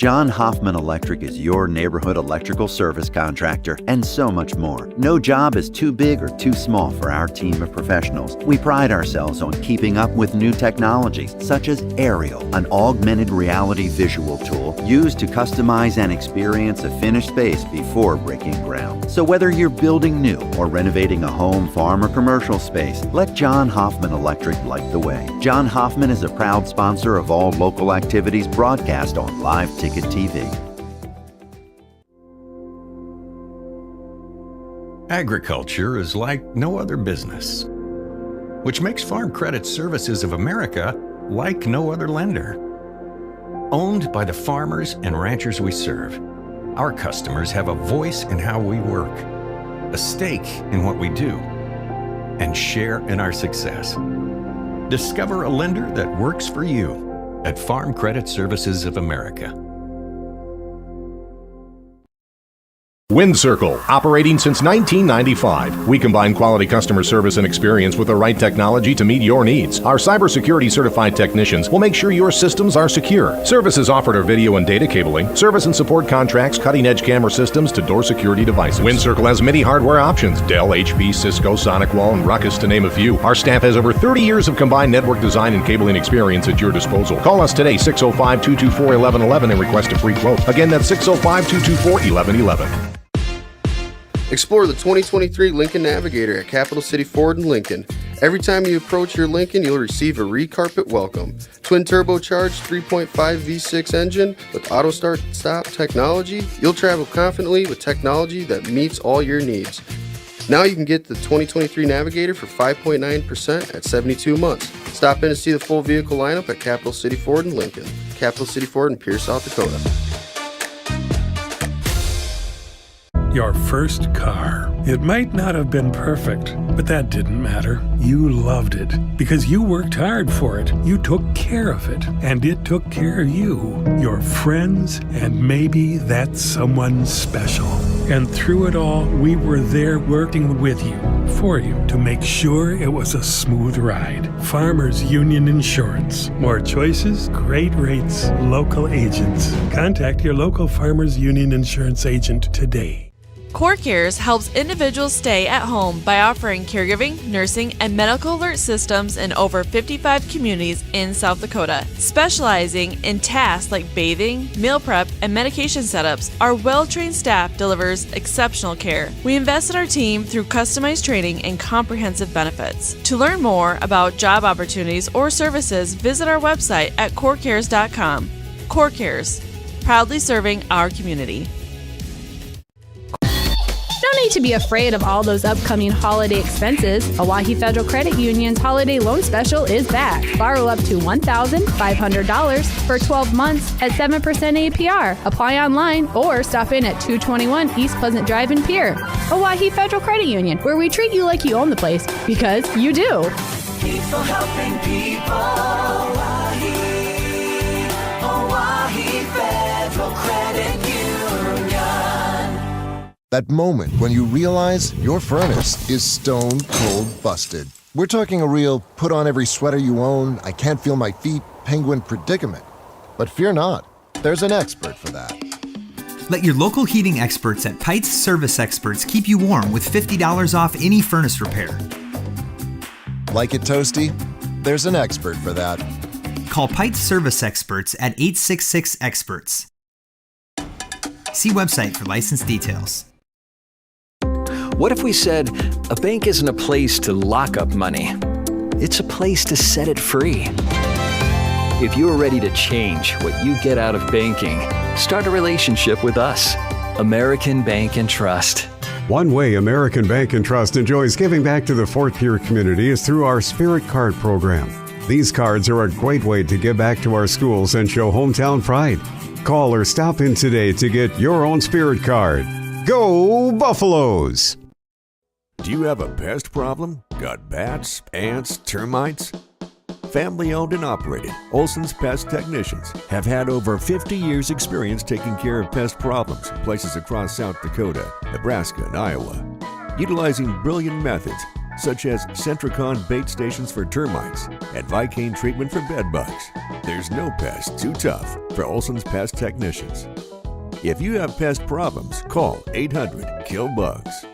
John Hoffman Electric is your neighborhood electrical service contractor, and so much more. No job is too big or too small for our team of professionals. We pride ourselves on keeping up with new technologies, such as Aerial, an augmented reality visual tool used to customize and experience a finished space before breaking ground. So whether you're building new or renovating a home, farm, or commercial space, let John Hoffman Electric light the way. John Hoffman is a proud sponsor of all local activities broadcast on Live Ticket TV. Agriculture is like no other business, which makes Farm Credit Services of America like no other lender. Owned by the farmers and ranchers we serve, our customers have a voice in how we work, a stake in what we do, and share in our success. Discover a lender that works for you at Farm Credit Services of America. WindCircle, operating since 1995. We combine quality customer service and experience with the right technology to meet your needs. Our cybersecurity certified technicians will make sure your systems are secure. Services offered are video and data cabling, service and support contracts, cutting-edge camera systems to door security devices. WindCircle has many hardware options: Dell, HP, Cisco, SonicWall, and Ruckus, to name a few. Our staff has over 30 years of combined network design and cabling experience at your disposal. Call us today, 605-224-1111, and request a free quote. Again, that's 605-224-1111. Explore the 2023 Lincoln Navigator at Capital City Ford in Lincoln. Every time you approach your Lincoln, you'll receive a recarpet welcome. Twin turbocharged 3.5 V6 engine with auto start stop technology. You'll travel confidently with technology that meets all your needs. Now you can get the 2023 Navigator for 5.9% at 72 months. Stop in to see the full vehicle lineup at Capital City Ford in Lincoln. Capital City Ford in Pierce, South Dakota. Your first car. It might not have been perfect, but that didn't matter. You loved it because you worked hard for it. You took care of it, and it took care of you, your friends, and maybe that someone special. And through it all, we were there working with you, for you, to make sure it was a smooth ride. Farmers Union Insurance. More choices, great rates, local agents. Contact your local Farmers Union Insurance agent today. CoreCares helps individuals stay at home by offering caregiving, nursing, and medical alert systems in over 55 communities in South Dakota. Specializing in tasks like bathing, meal prep, and medication setups, our well-trained staff delivers exceptional care. We invest in our team through customized training and comprehensive benefits. To learn more about job opportunities or services, visit our website at corecares.com. CoreCares, proudly serving our community. No need to be afraid of all those upcoming holiday expenses. Oahe Federal Credit Union's holiday loan special is back. Borrow up to $1,500 for 12 months at 7% APR. Apply online or stop in at 221 East Pleasant Drive in Pierre. Oahe Federal Credit Union, where we treat you like you own the place, because you do. People helping people. Oahe Federal Credit Union. That moment when you realize your furnace is stone cold busted. We're talking a real put on every sweater you own, I can't feel my feet, penguin predicament. But fear not, there's an expert for that. Let your local heating experts at Pites Service Experts keep you warm with $50 off any furnace repair. Like it toasty? There's an expert for that. Call Pites Service Experts at 866-EXPERTS. See website for license details. What if we said a bank isn't a place to lock up money? It's a place to set it free. If you're ready to change what you get out of banking, start a relationship with us, American Bank and Trust. One way American Bank and Trust enjoys giving back to the Fort Pierre community is through our Spirit Card program. These cards are a great way to give back to our schools and show hometown pride. Call or stop in today to get your own Spirit Card. Go Buffaloes! Do you have a pest problem? Got bats, ants, termites? Family owned and operated, Olson's Pest Technicians have had over 50 years experience taking care of pest problems in places across South Dakota, Nebraska, and Iowa. Utilizing brilliant methods, such as Centricon bait stations for termites and Vicane treatment for bed bugs. There's no pest too tough for Olson's Pest Technicians. If you have pest problems, call 800-KILL-BUGS.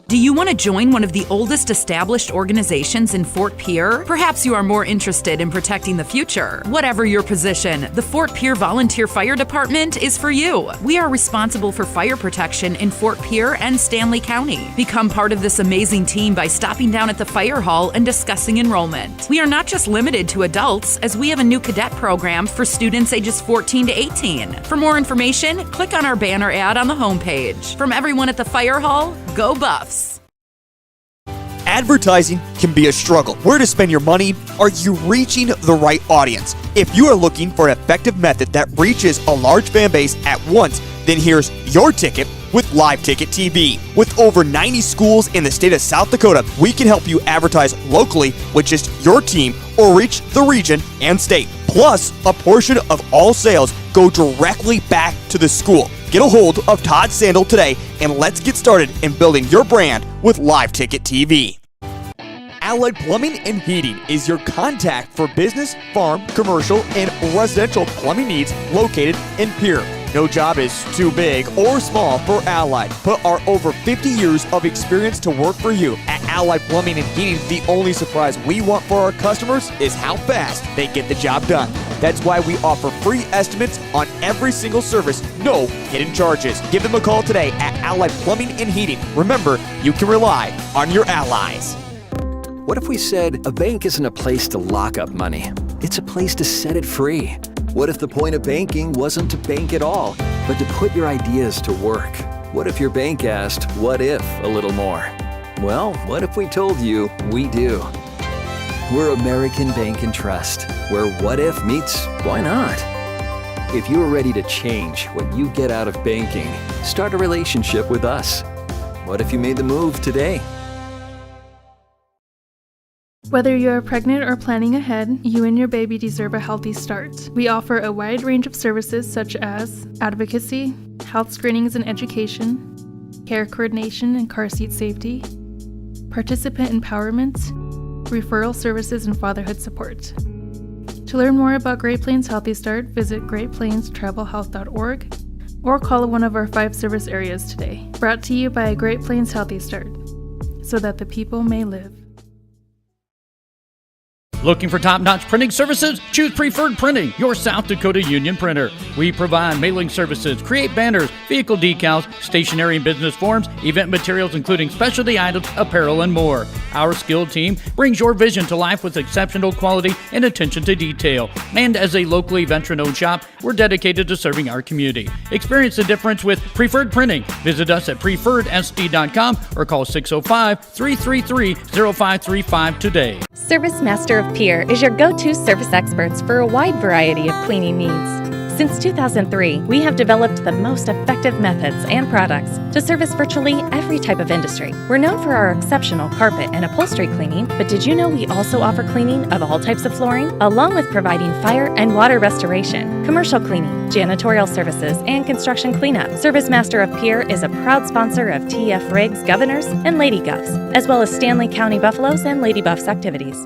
Do you want to join one of the oldest established organizations in Fort Pierre? Perhaps you are more interested in protecting the future. Whatever your position, the Fort Pierre Volunteer Fire Department is for you. We are responsible for fire protection in Fort Pierre and Stanley County. Become part of this amazing team by stopping down at the fire hall and discussing enrollment. We are not just limited to adults, as we have a new cadet program for students ages 14 to 18. For more information, click on our banner ad on the homepage. From everyone at the fire hall, go Buffs! Advertising can be a struggle. Where to spend your money? Are you reaching the right audience? If you are looking for an effective method that reaches a large fan base at once, then here's your ticket with Live Ticket TV. With over 90 schools in the state of South Dakota, we can help you advertise locally with just your team or reach the region and state. Plus, a portion of all sales go directly back to the school. Get a hold of Todd Sandel today and let's get started in building your brand with Live Ticket TV. Allied Plumbing and Heating is your contact for business, farm, commercial, and residential plumbing needs located in Pierre. No job is too big or small for Allied. Put our over 50 years of experience to work for you. At Allied Plumbing and Heating, the only surprise we want for our customers is how fast they get the job done. That's why we offer free estimates on every single service, no hidden charges. Give them a call today at Allied Plumbing and Heating. Remember, you can rely on your allies. What if we said a bank isn't a place to lock up money? It's a place to set it free. What if the point of banking wasn't to bank at all, but to put your ideas to work? What if your bank asked, what if, a little more? Well, what if we told you we do? We're American Bank and Trust, where what if meets why not? If you're ready to change what you get out of banking, start a relationship with us. What if you made the move today? Whether you are pregnant or planning ahead, you and your baby deserve a healthy start. We offer a wide range of services such as advocacy, health screenings and education, care coordination and car seat safety, participant empowerment, referral services, and fatherhood support. To learn more about Great Plains Healthy Start, visit greatplainstravelhealth.org or call one of our 5 service areas today. Brought to you by Great Plains Healthy Start, so that the people may live. Looking for top-notch printing services? Choose Preferred Printing, your South Dakota union printer. We provide mailing services, create banners, vehicle decals, stationery and business forms, event materials including specialty items, apparel, and more. Our skilled team brings your vision to life with exceptional quality and attention to detail. And as a locally veteran-owned shop, we're dedicated to serving our community. Experience the difference with Preferred Printing. Visit us at preferredsd.com or call 605-333-0535 today. Service Master of Pierre is your go-to service experts for a wide variety of cleaning needs. Since 2003, we have developed the most effective methods and products to service virtually every type of industry. We're known for our exceptional carpet and upholstery cleaning, but did you know we also offer cleaning of all types of flooring, along with providing fire and water restoration, commercial cleaning, janitorial services, and construction cleanup? Service Master of Pierre is a proud sponsor of TF Riggs Governors and Lady Govs, as well as Stanley County Buffaloes and Lady Buffs activities.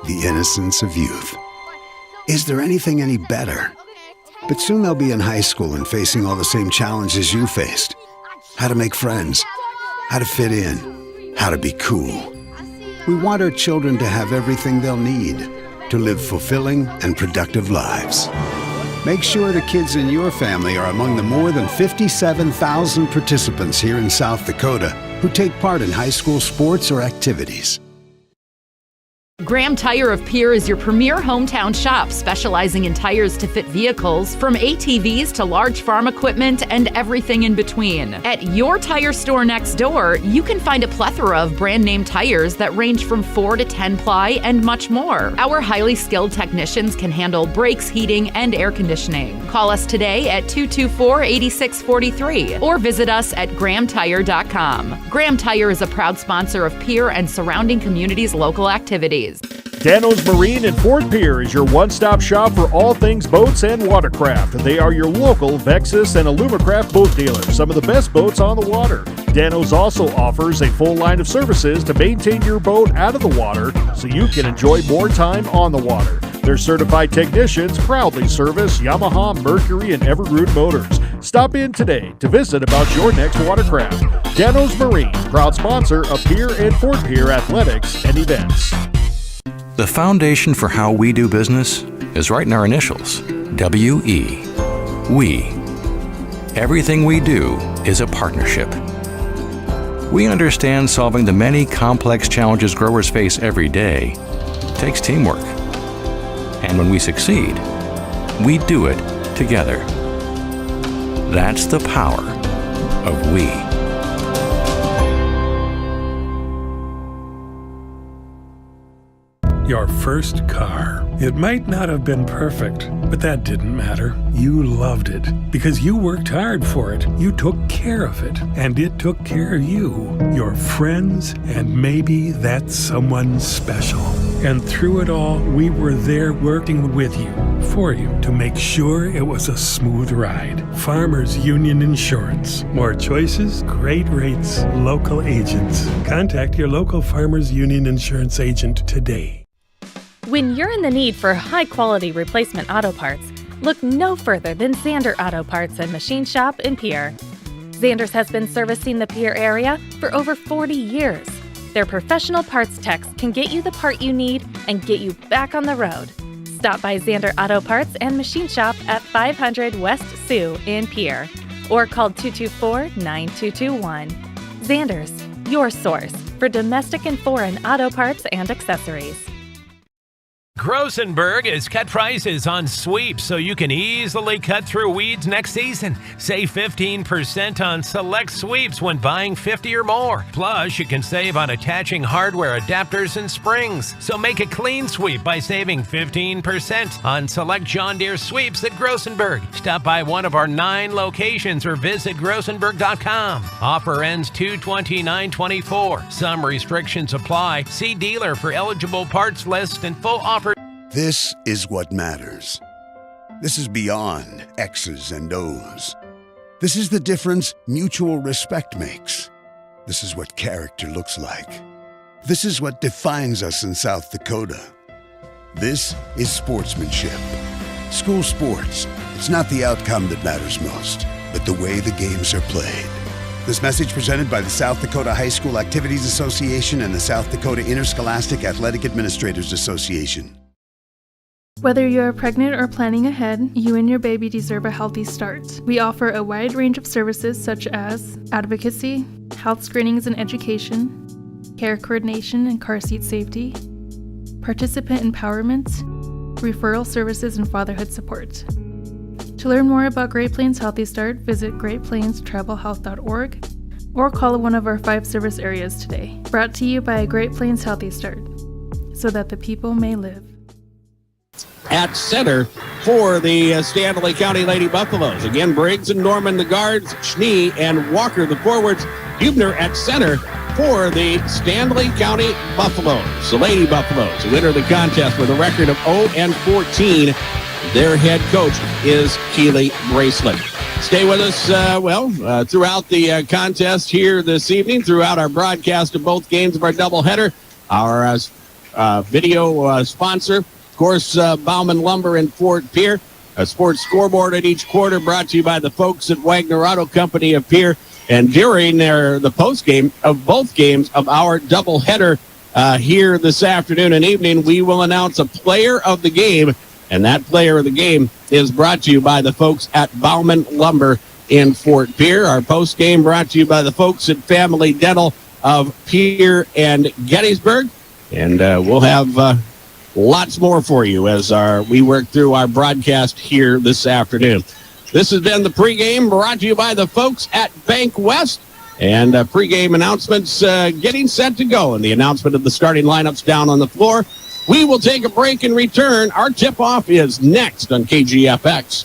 The innocence of youth. Is there anything any better? But soon they'll be in high school and facing all the same challenges you faced. How to make friends, how to fit in, how to be cool. We want our children to have everything they'll need to live fulfilling and productive lives. Make sure the kids in your family are among the more than 57,000 participants here in South Dakota who take part in high school sports or activities. Graham Tire of Pierre is your premier hometown shop, specializing in tires to fit vehicles, from ATVs to large farm equipment and everything in between. At your tire store next door, you can find a plethora of brand name tires that range from 4 to 10 ply and much more. Our highly skilled technicians can handle brakes, heating, and air conditioning. Call us today at 224-8643 or visit us at grahamtire.com. Graham Tire is a proud sponsor of Pierre and surrounding communities' local activities. Dano's Marine in Fort Pierre is your one-stop shop for all things boats and watercraft. They are your local Vexus and Alumacraft boat dealer. Some of the best boats on the water. Dano's also offers a full line of services to maintain your boat out of the water so you can enjoy more time on the water. Their certified technicians proudly service Yamaha, Mercury, and Everroot motors. Stop in today to visit about your next watercraft. Dano's Marine, proud sponsor of Pier and Fort Pier athletics and events. The foundation for how we do business is right in our initials, W-E. We. Everything we do is a partnership. We understand solving the many complex challenges growers face every day takes teamwork. And when we succeed, we do it together. That's the power of we. Your first car. It might not have been perfect, but that didn't matter. You loved it because you worked hard for it. You took care of it, and it took care of you, your friends, and maybe that someone special. And through it all, we were there working with you, for you, to make sure it was a smooth ride. Farmers Union Insurance. More choices, great rates, local agents. Contact your local Farmers Union Insurance agent today. When you're in the need for high-quality replacement auto parts, look no further than Zander Auto Parts and Machine Shop in Pierre. Zander's has been servicing the Pierre area for over 40 years. Their professional parts techs can get you the part you need and get you back on the road. Stop by Zander Auto Parts and Machine Shop at 500 West Sioux in Pierre or call 224-9221. Zander's, your source for domestic and foreign auto parts and accessories. Grosenberg has cut prices on sweeps so you can easily cut through weeds next season. Save 15% on select sweeps when buying 50 or more. Plus, you can save on attaching hardware adapters and springs. So make a clean sweep by saving 15% on select John Deere sweeps at Grosenberg. Stop by one of our 9 locations or visit grosenberg.com. Offer ends 2/29/24. Some restrictions apply. See dealer for eligible parts list and full offer. This is what matters. This is beyond X's and O's. This is the difference mutual respect makes. This is what character looks like. This is what defines us in South Dakota. This is sportsmanship. School sports. It's not the outcome that matters most, but the way the games are played. This message presented by the South Dakota High School Activities Association and the South Dakota Interscholastic Athletic Administrators Association. Whether you're pregnant or planning ahead, you and your baby deserve a healthy start. We offer a wide range of services such as advocacy, health screenings and education, care coordination and car seat safety, participant empowerment, referral services, and fatherhood support. To learn more about Great Plains Healthy Start, visit greatplainstravelhealth.org or call one of our 5 service areas today. Brought to you by Great Plains Healthy Start, so that the people may live. At center for the Stanley County Lady Buffaloes. Again, Briggs and Norman the guards, Schnee and Walker the forwards, Hubner at center for the Stanley County Buffaloes. The Lady Buffaloes who enter the contest with a record of 0-14. Their head coach is Keely Bracelet. Stay with us, throughout the contest here this evening, throughout our broadcast of both games of our doubleheader. Our video sponsor, of course, Bauman Lumber in Fort Pierre. A sports scoreboard at each quarter brought to you by the folks at Wagner Auto Company of Pierre. And during the postgame of both games of our doubleheader here this afternoon and evening, we will announce a player of the game. And that player of the game is brought to you by the folks at Bauman Lumber in Fort Pierre. Our postgame brought to you by the folks at Family Dental of Pierre and Gettysburg. And we'll have lots more for you as we work through our broadcast here this afternoon. This has been the pregame brought to you by the folks at Bank West. And pregame announcements getting set to go. And the announcement of the starting lineups down on the floor. We will take a break and return. Our tip-off is next on KGFX.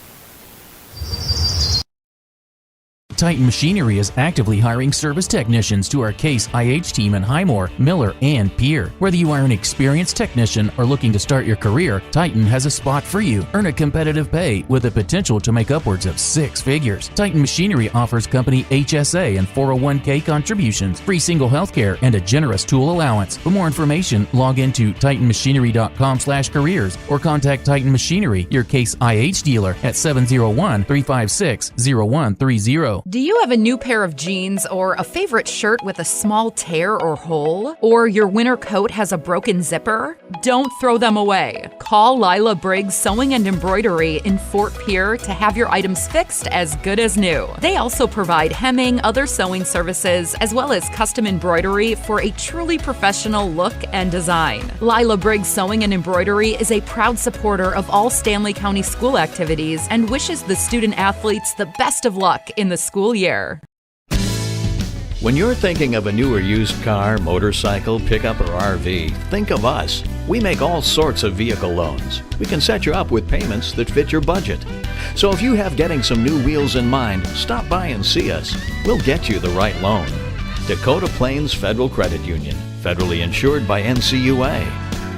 Titan Machinery is actively hiring service technicians to our Case IH team in Highmore, Miller, and Pierre. Whether you are an experienced technician or looking to start your career, Titan has a spot for you. Earn a competitive pay with the potential to make upwards of 6 figures. Titan Machinery offers company HSA and 401k contributions, free single health care, and a generous tool allowance. For more information, log into titanmachinery.com/careers or contact Titan Machinery, your Case IH dealer, at 701-356-0130. Do you have a new pair of jeans or a favorite shirt with a small tear or hole? Or your winter coat has a broken zipper? Don't throw them away. Call Lila Briggs Sewing and Embroidery in Fort Pierre to have your items fixed as good as new. They also provide hemming, other sewing services, as well as custom embroidery for a truly professional look and design. Lila Briggs Sewing and Embroidery is a proud supporter of all Stanley County school activities and wishes the student athletes the best of luck in the school year. When you're thinking of a new or used car, motorcycle, pickup, or RV, think of us. We make all sorts of vehicle loans. We can set you up with payments that fit your budget. So if you have getting some new wheels in mind, stop by and see us. We'll get you the right loan. Dakota Plains Federal Credit Union, federally insured by NCUA.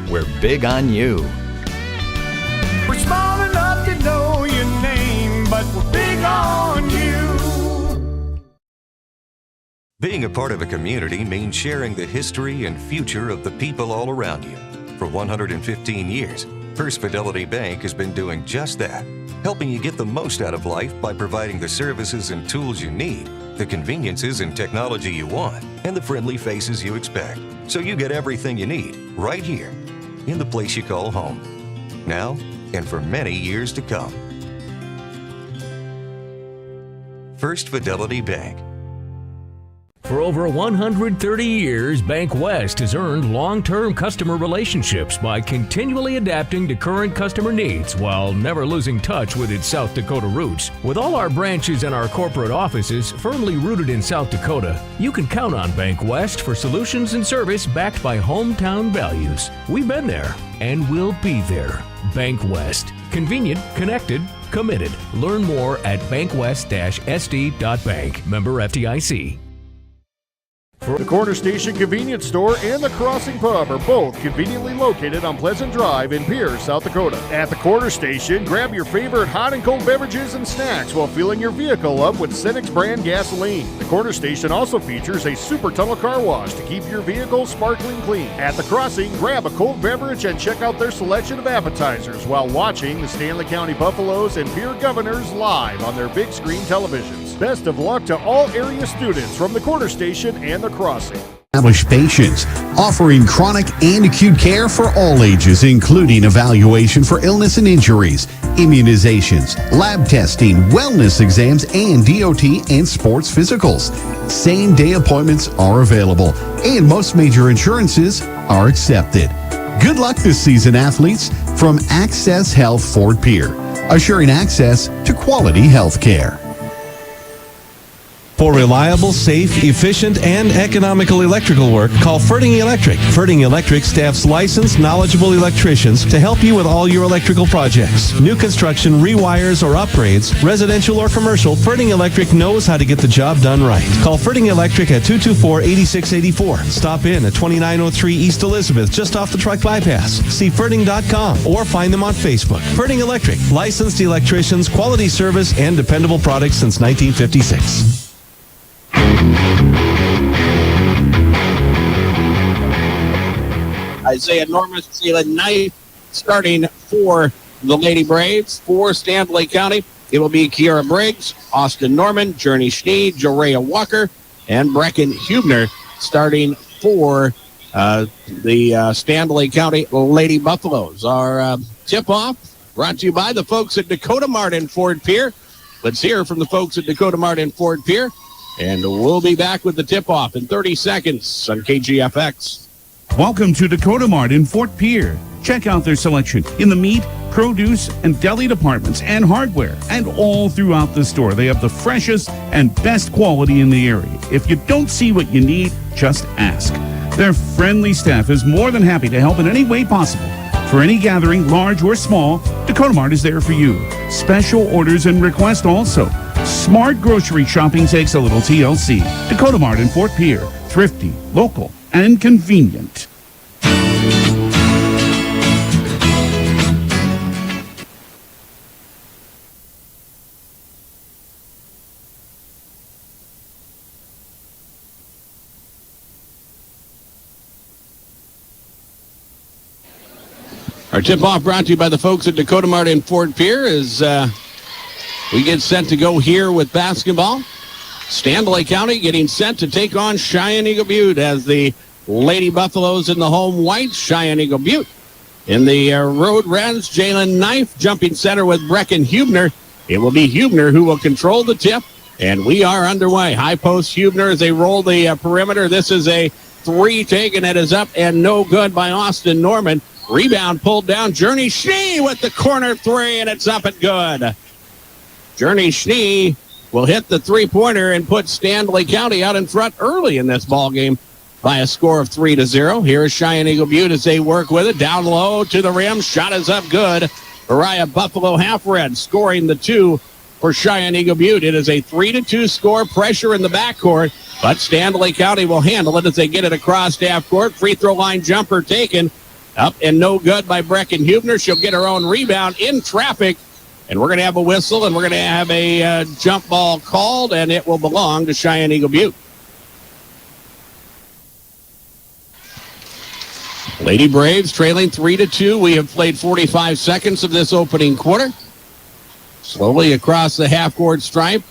We're big on you. We're small enough to know your name, but we're big on you. Being a part of a community means sharing the history and future of the people all around you. For 115 years, First Fidelity Bank has been doing just that, helping you get the most out of life by providing the services and tools you need, the conveniences and technology you want, and the friendly faces you expect. So you get everything you need right here in the place you call home. Now and for many years to come. First Fidelity Bank. For over 130 years, Bank West has earned long-term customer relationships by continually adapting to current customer needs while never losing touch with its South Dakota roots. With all our branches and our corporate offices firmly rooted in South Dakota, you can count on Bank West for solutions and service backed by hometown values. We've been there and we'll be there. Bank West. Convenient, connected, committed. Learn more at bankwest-sd.bank. Member FDIC. The Corner Station Convenience Store and the Crossing Pub are both conveniently located on Pleasant Drive in Pierre, South Dakota. At the Corner Station, grab your favorite hot and cold beverages and snacks while filling your vehicle up with Cenex brand gasoline. The Corner Station also features a super tunnel car wash to keep your vehicle sparkling clean. At the Crossing, grab a cold beverage and check out their selection of appetizers while watching the Stanley County Buffaloes and Pierre Governors live on their big screen televisions. Best of luck to all area students from the Corner Station and the Crossing. Established patients, offering chronic and acute care for all ages, including evaluation for illness and injuries, immunizations, lab testing, wellness exams, and DOT and sports physicals. Same-day appointments are available, and most major insurances are accepted. Good luck this season, athletes, from Access Health Fort Pierre, assuring access to quality health care. For reliable, safe, efficient, and economical electrical work, call Ferding Electric. Ferding Electric staffs licensed, knowledgeable electricians to help you with all your electrical projects. New construction, rewires, or upgrades, residential or commercial, Ferding Electric knows how to get the job done right. Call Ferding Electric at 224-8684. Stop in at 2903 East Elizabeth, just off the truck bypass. See Ferding.com or find them on Facebook. Ferding Electric, licensed electricians, quality service, and dependable products since 1956. Isaiah Norman, Ceylon Knight starting for the Lady Braves. For Stanley County, it will be Kiara Briggs, Austin Norman, Journey Schnee, Jorea Walker, and Brecken Hubner starting for the Stanley County Lady Buffaloes. Our tip-off brought to you by the folks at Dakota Mart in Fort Pierre. Let's hear from the folks at Dakota Mart in Fort Pierre, and we'll be back with the tip-off in 30 seconds on KGFX. Welcome to Dakota Mart in Fort Pierre. Check out their selection in the meat, produce, and deli departments and hardware. And all throughout the store, they have the freshest and best quality in the area. If you don't see what you need, just ask. Their friendly staff is more than happy to help in any way possible. For any gathering, large or small, Dakota Mart is there for you. Special orders and requests also. Smart grocery shopping takes a little TLC. Dakota Mart in Fort Pierre. Thrifty, local, and convenient. Our tip-off brought to you by the folks at Dakota Mart in Fort Pierre as we get set to go here with basketball. Stanley County getting set to take on Cheyenne-Eagle Butte as the Lady Buffaloes in the home whites. Cheyenne-Eagle Butte in the road reds. Jalen Knife jumping center with Brecken Hubner. It will be Hubner who will control the tip, and we are underway. High post Hubner as they roll the perimeter. This is a three taken. It is up and no good by Austin Norman. Rebound pulled down. Journey Schnee with the corner three, and it's up and good. Journey Schnee will hit the three-pointer and put Stanley County out in front early in this ball game by a score of 3-0. Here is Cheyenne-Eagle Butte as they work with it. Down low to the rim. Shot is up good. Mariah Buffalo half-red scoring the two for Cheyenne-Eagle Butte. It is a 3-2 score. Pressure in the backcourt, but Stanley County will handle it as they get it across half court. Free throw line jumper taken. Up and no good by Brecken Hubner. She'll get her own rebound in traffic. And we're going to have a whistle, and we're going to have a jump ball called, and it will belong to Cheyenne-Eagle Butte. Lady Braves trailing 3-2. We have played 45 seconds of this opening quarter. Slowly across the half-court stripe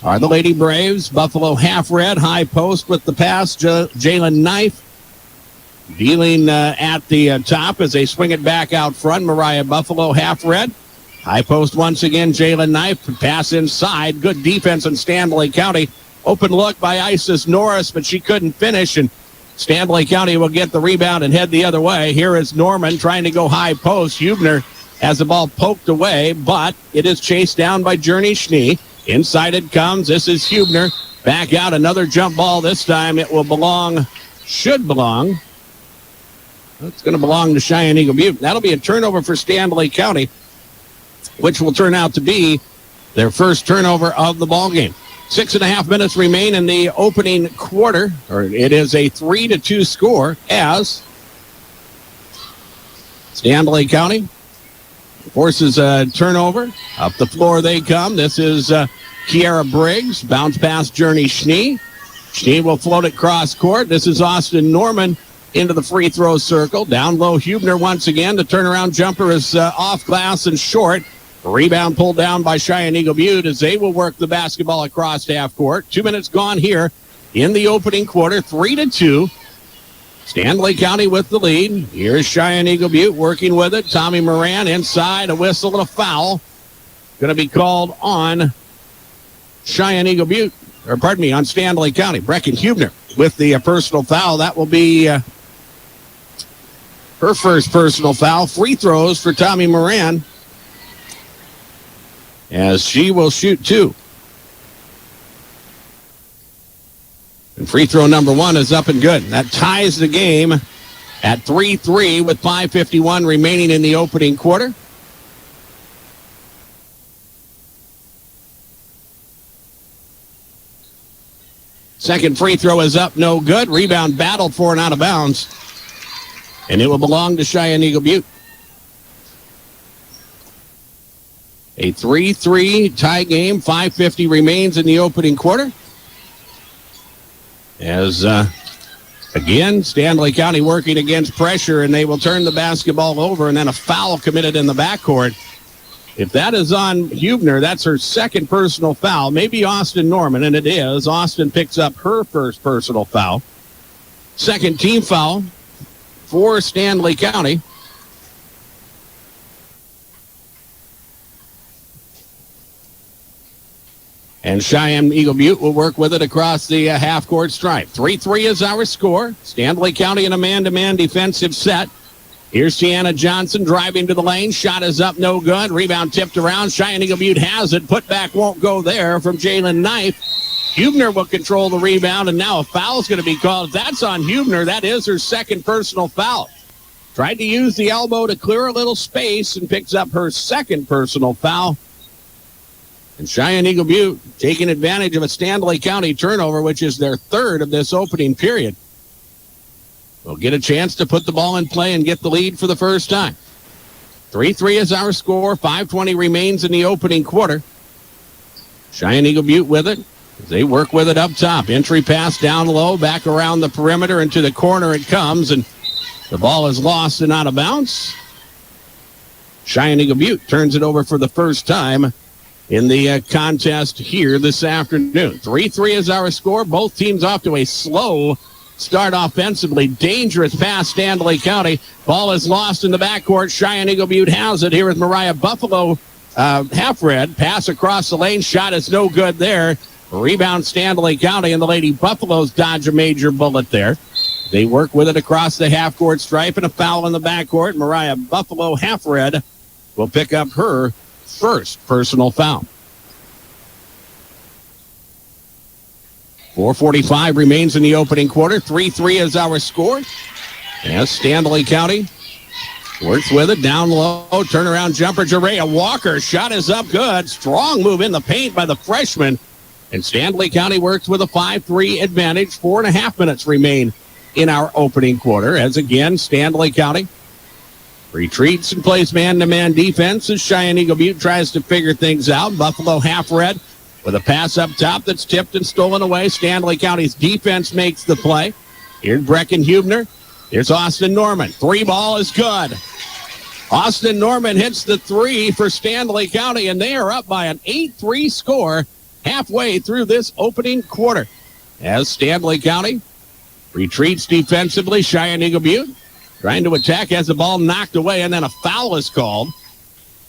are the Lady Braves. Buffalo half-red, high post with the pass. Jalen Knife dealing at the top as they swing it back out front. Mariah Buffalo half-red. High post once again, Jalen Knife. Pass inside. Good defense in Stanley County. Open look by Isis Norris, but she couldn't finish, and Stanley County will get the rebound and head the other way. Here is Norman trying to go high post. Hubner has the ball poked away, but it is chased down by Journey Schnee. Inside it comes. This is Hubner. Back out. Another jump ball. This time it will belong, should belong. It's going to belong to Cheyenne-Eagle Butte. That'll be a turnover for Stanley County, which will turn out to be their first turnover of the ball game. 6.5 minutes remain in the opening quarter, or it is a 3-2 score as Stanley County forces a turnover. Up the floor they come. This is Kiara Briggs. Bounce pass Journey Schnee. Schnee will float it cross court. This is Austin Norman into the free throw circle. Down low, Hubner once again. The turnaround jumper is off glass and short. Rebound pulled down by Cheyenne-Eagle Butte as they will work the basketball across half court. 2 minutes gone here in the opening quarter. 3-2. Stanley County with the lead. Here's Cheyenne-Eagle Butte working with it. Tommy Moran inside. A whistle and a foul. Going to be called on Cheyenne-Eagle Butte. Or pardon me, on Stanley County. Brecken Hubner with the personal foul. That will be her first personal foul. Free throws for Tommy Moran, as she will shoot two. And free throw number one is up and good. That ties the game at 3-3 with 5:51 remaining in the opening quarter. Second free throw is up, no good. Rebound battled for and out of bounds. And it will belong to Cheyenne-Eagle Butte. A 3-3 tie game. 5:50 remains in the opening quarter. As, again, Stanley County working against pressure, and they will turn the basketball over, and then a foul committed in the backcourt. If that is on Hubner, that's her second personal foul. Maybe Austin Norman, and it is. Austin picks up her first personal foul. Second team foul for Stanley County. And Cheyenne-Eagle Butte will work with it across the half-court stripe. 3-3 is our score. Stanley County in a man-to-man defensive set. Here's Tiana Johnson driving to the lane. Shot is up, no good. Rebound tipped around. Cheyenne-Eagle Butte has it. Put back won't go there from Jalen Knife. Hubner will control the rebound, and now a foul is going to be called. If that's on Hubner, that is her second personal foul. Tried to use the elbow to clear a little space and picks up her second personal foul. And Cheyenne-Eagle Butte taking advantage of a Stanley County turnover, which is their third of this opening period. Will get a chance to put the ball in play and get the lead for the first time. 3-3 is our score. 5:20 remains in the opening quarter. Cheyenne-Eagle Butte with it. They work with it up top. Entry pass down low, back around the perimeter into the corner it comes, and the ball is lost and out of bounds. Cheyenne-Eagle Butte turns it over for the first time in the contest here this afternoon. 3-3 is our score. Both teams off to a slow start offensively. Dangerous pass, Stanley County. Ball is lost in the backcourt. Cheyenne-Eagle Butte has it. Here is Mariah Buffalo. Half-red. Pass across the lane. Shot is no good there. Rebound Stanley County, and the Lady Buffaloes dodge a major bullet there. They work with it across the half-court stripe, and a foul in the backcourt. Mariah Buffalo, half-red, will pick up her first personal foul. 4:45 remains in the opening quarter. 3-3 is our score. As Stanley County works with it down low. Turnaround jumper, Jerea Walker. Shot is up good. Strong move in the paint by the freshman. And Stanley County works with a 5-3 advantage. 4.5 minutes remain in our opening quarter. As again, Stanley County retreats and plays man-to-man defense as Cheyenne-Eagle Butte tries to figure things out. Buffalo half-red with a pass up top that's tipped and stolen away. Stanley County's defense makes the play. Here's Brecken Hubner. Here's Austin Norman. Three ball is good. Austin Norman hits the three for Stanley County, and they are up by an 8-3 score halfway through this opening quarter. As Stanley County retreats defensively, Cheyenne-Eagle Butte trying to attack, has the ball knocked away, and then a foul is called.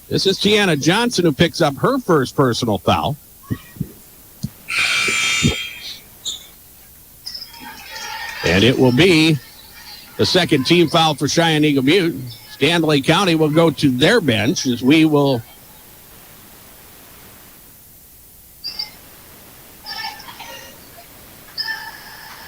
This is Tiana Johnson who picks up her first personal foul. And it will be the second team foul for Cheyenne-Eagle Butte. Stanley County will go to their bench as we will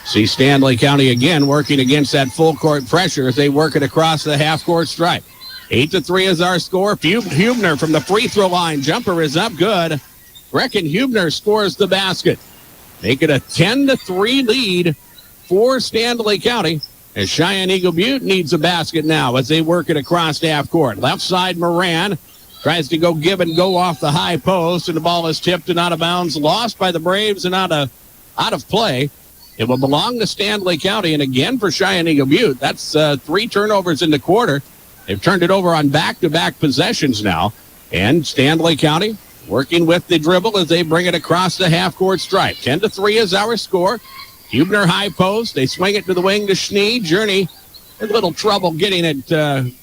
see Stanley County again working against that full court pressure as they work it across the half court stripe. 8-3 is our score. Hubner from the free throw line. Jumper is up good. Brecken Hubner scores the basket. Make it a 10-3 lead for Stanley County as Cheyenne-Eagle Butte needs a basket now as they work it across half court. Left side, Moran tries to go give and go off the high post, and the ball is tipped and out of bounds. Lost by the Braves and out of play. It will belong to Stanley County, and again for Cheyenne-Eagle Butte. That's 3 turnovers in the quarter. They've turned it over on back-to-back possessions now. And Stanley County working with the dribble as they bring it across the half-court stripe. 10-3 is our score. Hubner high post. They swing it to the wing to Schnee. Journey a little trouble getting it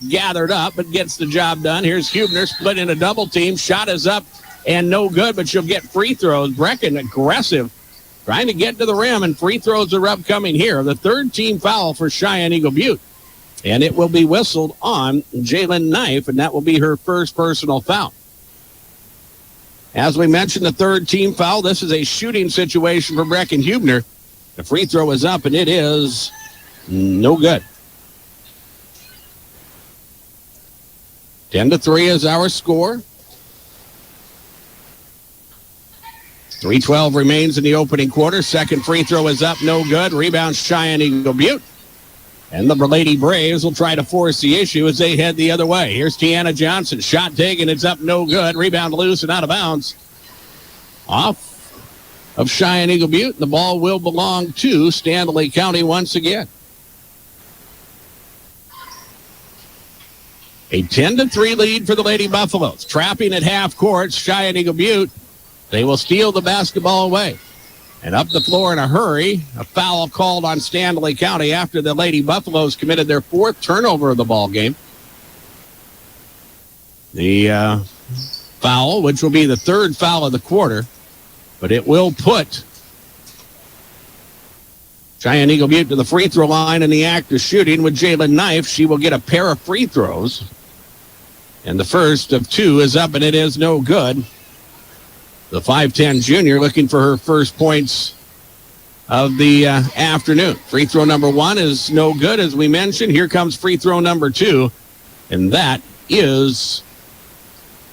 gathered up, but gets the job done. Here's Hubner split in a double team. Shot is up and no good, but she'll get free throws. Brecken aggressive, trying to get to the rim, and free throws are upcoming here. The third team foul for Cheyenne-Eagle Butte. And it will be whistled on Jalen Knife, and that will be her first personal foul. As we mentioned, the third team foul. This is a shooting situation for Brecken Hubner. The free throw is up, and it is no good. 10-3 is our score. 3:12 remains in the opening quarter. Second free throw is up, no good. Rebound Cheyenne-Eagle Butte. And the Lady Braves will try to force the issue as they head the other way. Here's Tiana Johnson. Shot taken, it's up, no good. Rebound loose and out of bounds. Off of Cheyenne-Eagle Butte. The ball will belong to Stanley County once again. A 10-3 lead for the Lady Buffaloes. Trapping at half court, Cheyenne-Eagle Butte. They will steal the basketball away. And up the floor in a hurry, a foul called on Stanley County after the Lady Buffaloes committed their fourth turnover of the ball game. The foul, which will be the third foul of the quarter, but it will put Cheyenne-Eagle Butte to the free throw line in the act of shooting with Jalen Knife. She will get a pair of free throws. And the first of two is up, and it is no good. The 5'10 junior looking for her first points of the afternoon. Free throw number one is no good, as we mentioned. Here comes free throw number two, and that is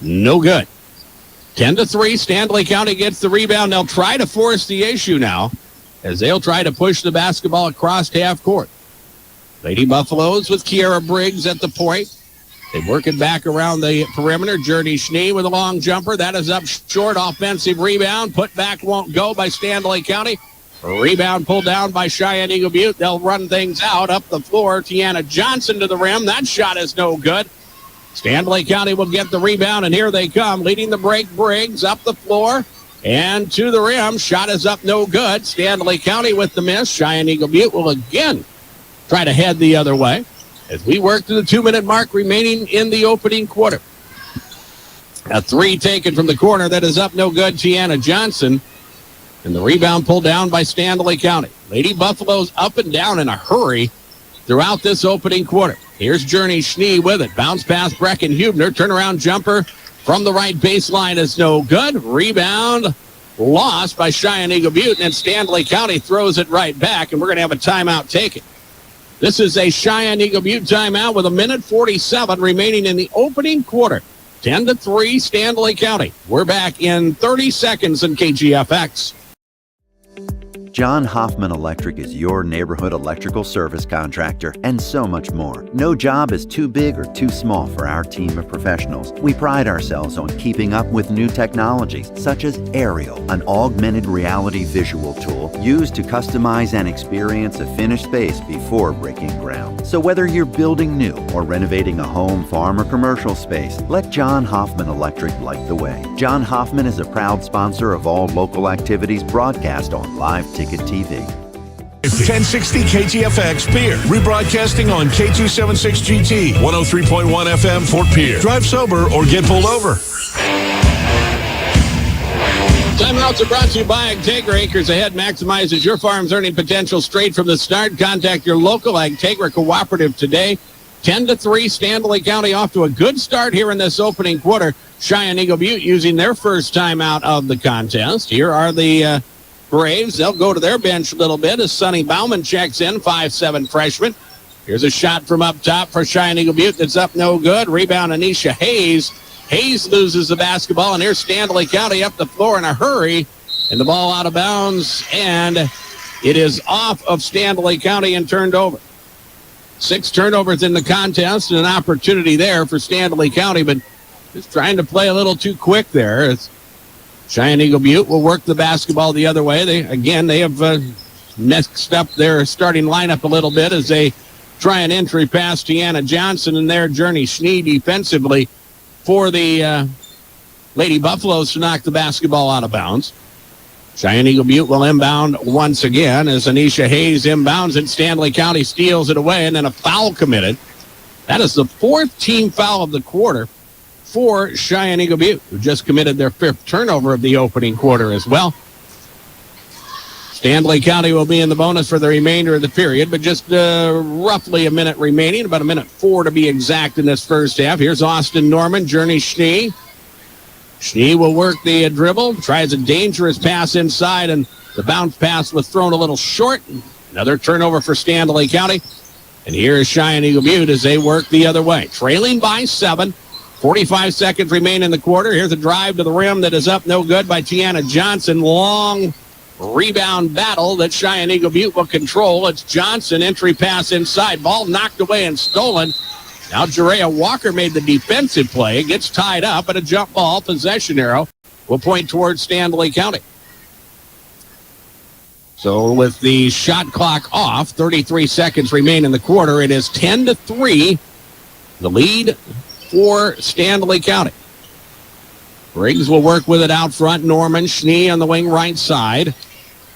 no good. 10-3, Stanley County gets the rebound. They'll try to force the issue now as they'll try to push the basketball across half court. Lady Buffaloes with Kiara Briggs at the point. They work it back around the perimeter. Journey Schnee with a long jumper. That is up short. Offensive rebound. Put back won't go by Stanley County. Rebound pulled down by Cheyenne-Eagle Butte. They'll run things out up the floor. Tiana Johnson to the rim. That shot is no good. Stanley County will get the rebound, and here they come. Leading the break, Briggs up the floor and to the rim. Shot is up, no good. Stanley County with the miss. Cheyenne-Eagle Butte will again try to head the other way as we work to the 2-minute mark remaining in the opening quarter. A three taken from the corner that is up, no good. Tiana Johnson. And the rebound pulled down by Stanley County. Lady Buffaloes up and down in a hurry throughout this opening quarter. Here's Journey Schnee with it. Bounce pass Brecken Hubner. Turnaround jumper from the right baseline is no good. Rebound lost by Cheyenne-Eagle Butte, and Stanley County throws it right back, and we're going to have a timeout taken. This is a Cheyenne-Eagle Butte timeout with 1:47 remaining in the opening quarter. 10-3, Stanley County. We're back in 30 seconds in KGFX. John Hoffman Electric is your neighborhood electrical service contractor, and so much more. No job is too big or too small for our team of professionals. We pride ourselves on keeping up with new technologies, such as Aerial, an augmented reality visual tool used to customize and experience a finished space before breaking ground. So whether you're building new or renovating a home, farm, or commercial space, let John Hoffman Electric light the way. John Hoffman is a proud sponsor of all local activities broadcast on Live Ticket TV. 1060 KTFX Pierre. Rebroadcasting on K276GT, 103.1 FM Fort Pierre. Drive sober or get pulled over. Timeouts are brought to you by Agtegra. Acres Ahead maximizes your farm's earning potential straight from the start. Contact your local Agtegra cooperative today. 10-3, Stanley County off to a good start here in this opening quarter. Cheyenne-Eagle Butte using their first timeout of the contest. Here are the Braves. They'll go to their bench a little bit as Sonny Bauman checks in, 5'7" freshman. Here's a shot from up top for Cheyenne-Eagle Butte that's up no good. Rebound Anisha Hayes. Hayes loses the basketball, and here's Stanley County up the floor in a hurry. And the ball out of bounds, and it is off of Stanley County and turned over. 6 turnovers in the contest, and an opportunity there for Stanley County, but just trying to play a little too quick there. It's Cheyenne-Eagle Butte will work the basketball the other way. They have messed up their starting lineup a little bit as they try an entry pass to Tiana Johnson and their Journey Schnee defensively for the Lady Buffaloes to knock the basketball out of bounds. Cheyenne-Eagle Butte will inbound once again as Anisha Hayes inbounds and Stanley County steals it away, and then a foul committed. That is the 4th team foul of the quarter for Cheyenne-Eagle Butte, who just committed their 5th turnover of the opening quarter as well. Stanley County will be in the bonus for the remainder of the period, but just roughly a minute remaining, about 1:04 to be exact in this first half. Here's Austin Norman, Journey Schnee. Schnee will work the dribble, tries a dangerous pass inside, and the bounce pass was thrown a little short. Another turnover for Stanley County. And here is Cheyenne-Eagle Butte as they work the other way. Trailing by 7. 45 seconds remain in the quarter. Here's a drive to the rim that is up no good by Tiana Johnson. Long rebound battle that Cheyenne-Eagle Butte will control. It's Johnson, entry pass inside. Ball knocked away and stolen. Now Jerea Walker made the defensive play. It gets tied up, and a jump ball possession arrow will point towards Stanley County. So with the shot clock off, 33 seconds remain in the quarter. It is 10-3. The lead for Stanley County. Briggs will work with it out front. Norman Schnee on the wing right side.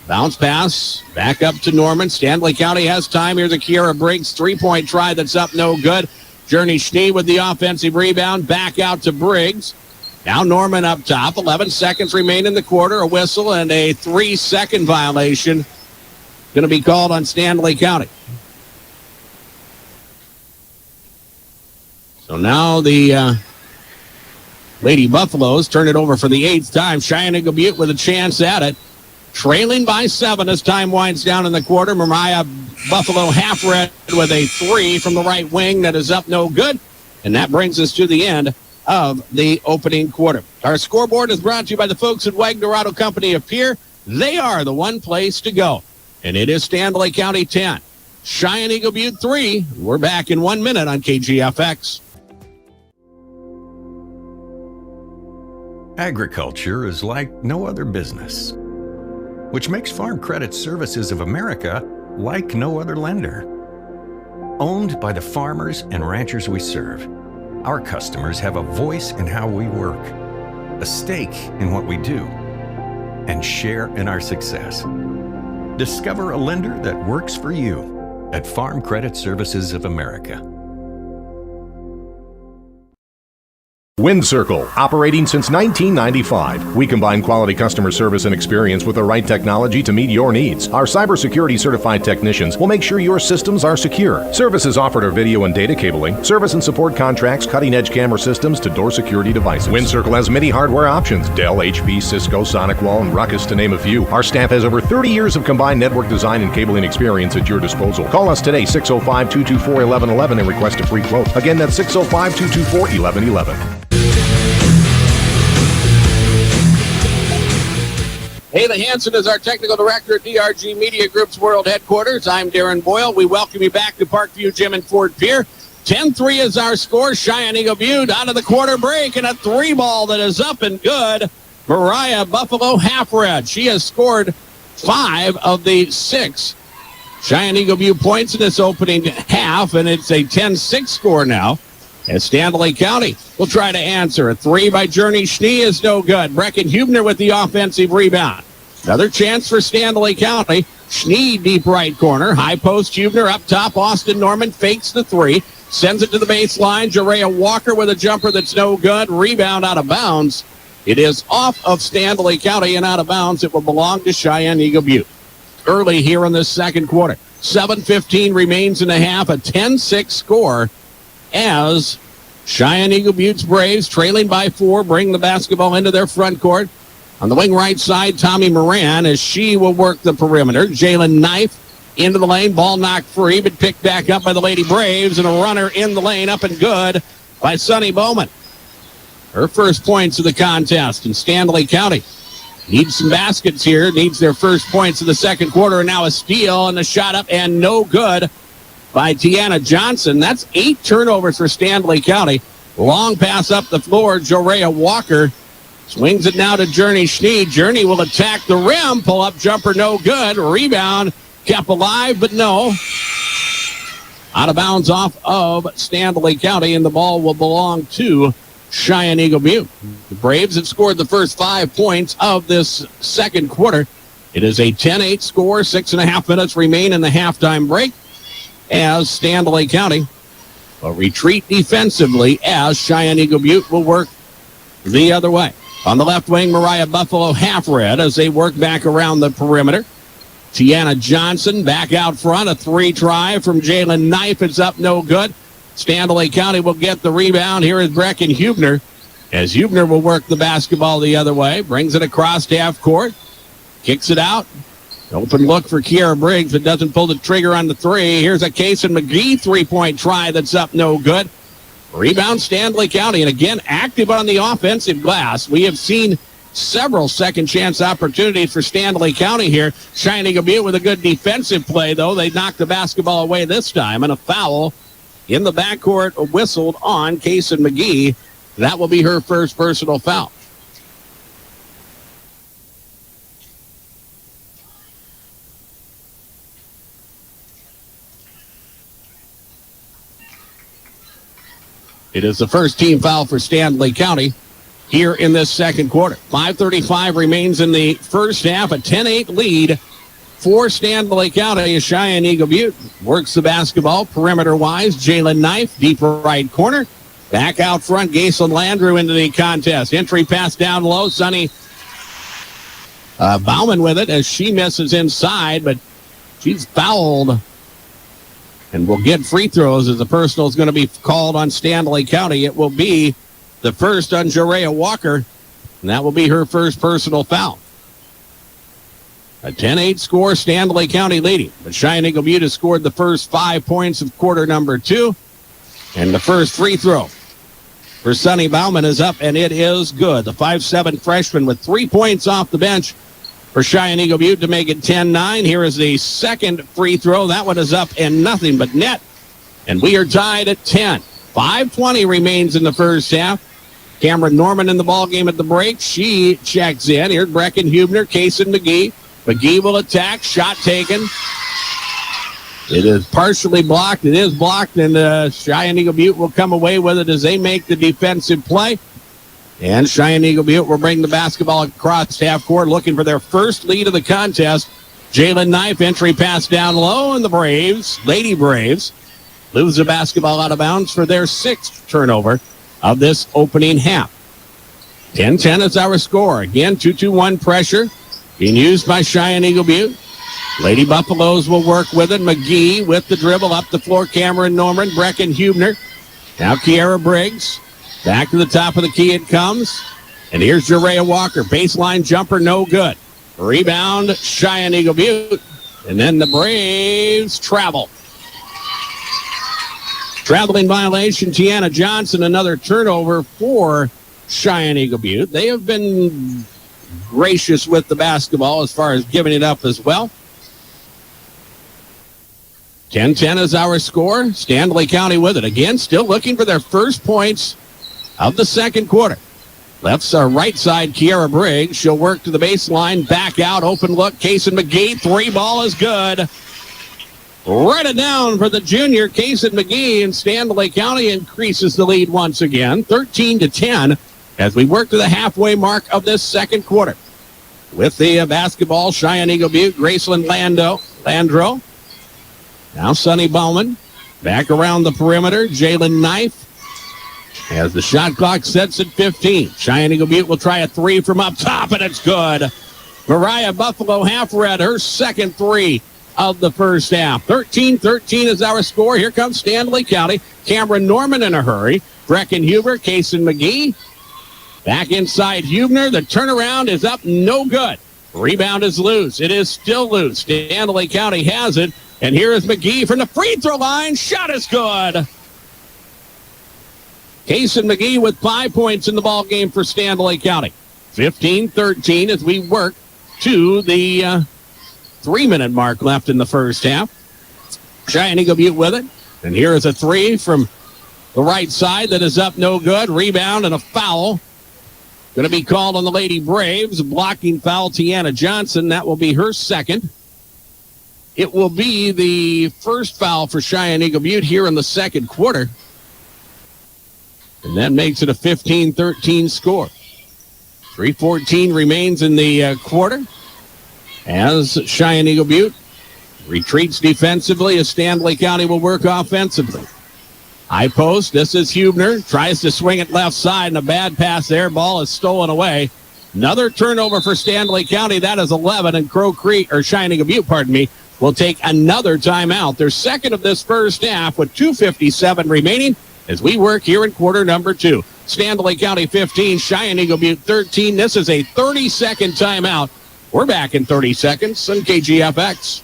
Bounce pass back up to Norman. Stanley County has time. Here's a Kiara Briggs 3-point try that's up no good. Journey Schnee with the offensive rebound. Back out to Briggs. Now Norman up top. 11 seconds remain in the quarter. A whistle and a 3-second violation going to be called on Stanley County. So now the Lady Buffaloes turn it over for the 8th time. Cheyenne-Eagle Butte with a chance at it. Trailing by 7 as time winds down in the quarter. Mariah Buffalo half-red with a 3 from the right wing that is up no good. And that brings us to the end of the opening quarter. Our scoreboard is brought to you by the folks at Wagner Auto Company of Pierre. They are the one place to go. And it is Stanley County 10, Cheyenne-Eagle Butte 3. We're back in 1 minute on KGFX. Agriculture is like no other business, which makes Farm Credit Services of America like no other lender. Owned by the farmers and ranchers we serve, our customers have a voice in how we work, a stake in what we do, and share in our success. Discover a lender that works for you at Farm Credit Services of America. WindCircle, operating since 1995. We combine quality customer service and experience with the right technology to meet your needs. Our cybersecurity certified technicians will make sure your systems are secure. Services offered are video and data cabling, service and support contracts, cutting-edge camera systems to door security devices. WindCircle has many hardware options: Dell, HP, Cisco, SonicWall, and Ruckus, to name a few. Our staff has over 30 years of combined network design and cabling experience at your disposal. Call us today, 605-224-1111, and request a free quote. Again, that's 605-224-1111. Haley Hansen is our technical director at DRG Media Group's World Headquarters. I'm Darren Boyle. We welcome you back to Parkview Gym in Fort Pierre. 10-3 is our score. Cheyenne-Eagle Butte out of the quarter break, and a 3-ball that is up and good. Mariah Buffalo Half-Red. She has scored 5 of the 6 Cheyenne-Eagle Butte points in this opening half, and it's a 10-6 score now. As Stanley County will try to answer. A 3 by Journey Schnee is no good. Brecken Hubner with the offensive rebound. Another chance for Stanley County. Schnee deep right corner. High post Hubner up top. Austin Norman fakes the 3. Sends it to the baseline. Jerea Walker with a jumper that's no good. Rebound out of bounds. It is off of Stanley County and out of bounds. It will belong to Cheyenne-Eagle Butte. Early here in this second quarter. 7:15 remains in the half. A 10-6 score as Cheyenne-Eagle Butte's Braves, trailing by 4, bring the basketball into their front court. On the wing right side, Tommy Moran, as she will work the perimeter. Jalen Knife into the lane, ball knocked free, but picked back up by the Lady Braves, and a runner in the lane, up and good by Sunny Bowman. Her first points of the contest, and Stanley County needs some baskets here, needs their first points of the second quarter, and now a steal, and the shot up, and no good by Tiana Johnson. That's 8 turnovers for Stanley County. Long pass up the floor. Jerea Walker swings it now to Journey Schnee. Journey will attack the rim. Pull up jumper, no good. Rebound kept alive, but no. Out of bounds off of Stanley County, and the ball will belong to Cheyenne-Eagle Butte. The Braves have scored the first 5 points of this second quarter. It is a 10-8 score. 6.5 minutes remain in the halftime break, as Stanley County will retreat defensively as Cheyenne-Eagle Butte will work the other way. On the left wing, Mariah Buffalo Half-Red as they work back around the perimeter. Tiana Johnson back out front. A 3 try from Jalen Knife. It's up, no good. Stanley County will get the rebound. Here is Brecken Hubner as Hubner will work the basketball the other way. Brings it across half court. Kicks it out. Open look for Kiera Briggs, but doesn't pull the trigger on the 3. Here's a Kason McGee 3-point try that's up, no good. Rebound Stanley County, and again, active on the offensive glass. We have seen several second chance opportunities for Stanley County here. Cheyenne-Eagle Butte with a good defensive play, though. They knocked the basketball away this time, and a foul in the backcourt whistled on Kason McGee. That will be her first personal foul. It is the first team foul for Stanley County here in this second quarter. 5:35 remains in the first half. A 10-8 lead for Stanley County as Cheyenne-Eagle Butte works the basketball perimeter-wise. Jalen Knife, deep right corner. Back out front, Gayson Landrew into the contest. Entry pass down low. Sunny Bauman with it as she misses inside, but she's fouled and will get free throws as the personal is going to be called on Stanley County. It will be the first on Jerea Walker, and that will be her first personal foul. A 10-8 score, Stanley County leading. But Cheyenne-Eagle Butte has scored the first 5 points of quarter number 2, and the first free throw for Sonny Bauman is up, and it is good. The 5'7" freshman with 3 points off the bench for Cheyenne-Eagle Butte to make it 10-9. Here is the second free throw. That one is up and nothing but net. And we are tied at 10. 5:20 remains in the first half. Cameron Norman in the ballgame at the break. She checks in. Here's Brecken Hubner, Kaysen McGee. McGee will attack. Shot taken. It is partially blocked. It is blocked, and Cheyenne-Eagle Butte will come away with it as they make the defensive play. And Cheyenne-Eagle Butte will bring the basketball across half court, looking for their first lead of the contest. Jalen Knife, entry pass down low, and the Lady Braves, lose the basketball out of bounds for their 6th turnover of this opening half. 10-10 is our score. Again, 2-2-1 pressure being used by Cheyenne-Eagle Butte. Lady Buffaloes will work with it. McGee with the dribble up the floor. Cameron Norman, Brecken Hubner. Now Kiara Briggs. Back to the top of the key it comes. And here's Jerea Walker. Baseline jumper, no good. Rebound, Cheyenne-Eagle Butte. And then the Braves travel. Traveling violation, Tiana Johnson, another turnover for Cheyenne-Eagle Butte. They have been gracious with the basketball as far as giving it up as well. 10-10 is our score. Stanley County with it. Again, still looking for their first points of the second quarter. Right side, Kiara Briggs. She'll work to the baseline. Back out. Open look. Kaysen McGee. 3 ball is good. Write it down for the junior, Kaysen McGee, and Stanley County increases the lead once again, 13-10, as we work to the halfway mark of this second quarter. With the basketball, Cheyenne-Eagle Butte, Graceland Landro. Now Sonny Bauman, back around the perimeter, Jalen Knife. As the shot clock sets at 15, Cheyenne-Eagle Butte will try a 3 from up top, and it's good. Mariah Buffalo half-red, her second 3 of the first half. 13-13 is our score. Here comes Stanley County. Cameron Norman in a hurry. Brecken Huber, Kaysen McGee. Back inside Hubner. The turnaround is up, no good. Rebound is loose. It is still loose. Stanley County has it. And here is McGee from the free throw line. Shot is good. Kaysen McGee with 5 points in the ball game for Stanley County. 15-13 as we work to the 3-minute mark left in the first half. Cheyenne-Eagle Butte with it. And here is a 3 from the right side that is up, no good. Rebound and a foul. Going to be called on the Lady Braves. Blocking foul, Tiana Johnson. That will be her second. It will be the first foul for Cheyenne-Eagle Butte here in the second quarter. And that makes it a 15-13 score. 3:14 remains in the quarter. As Cheyenne-Eagle Butte retreats defensively, as Stanley County will work offensively. High post, this is Hubner, tries to swing it left side, and a bad pass there. Ball is stolen away. Another turnover for Stanley County. That is 11, and Cheyenne-Eagle Butte, will take another timeout. Their second of this first half with 2:57 remaining as we work here in quarter number 2. Stanley County 15, Cheyenne-Eagle Butte 13. This is a 30-second timeout. We're back in 30 seconds on KGFX.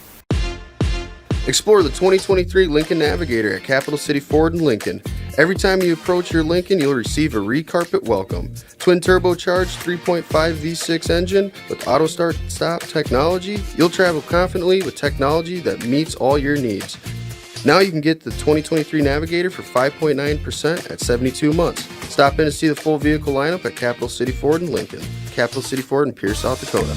Explore the 2023 Lincoln Navigator at Capital City Ford in Lincoln. Every time you approach your Lincoln, you'll receive a re-carpet welcome. Twin turbocharged 3.5 V6 engine with auto start-stop technology, you'll travel confidently with technology that meets all your needs. Now you can get the 2023 Navigator for 5.9% at 72 months. Stop in to see the full vehicle lineup at Capital City Ford in Lincoln. Capital City Ford in Pierce, South Dakota.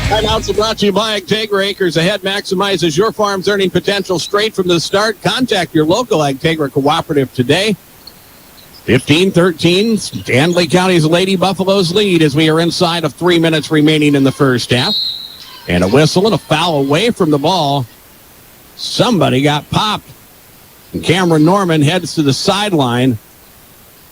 Timeouts are brought to you by Agtegra. Acres Ahead maximizes your farm's earning potential straight from the start. Contact your local Agtegra cooperative today. 15-13, Stanley County's Lady Buffaloes lead as we are inside of 3 minutes remaining in the first half. And a whistle and a foul away from the ball. Somebody got popped. And Cameron Norman heads to the sideline.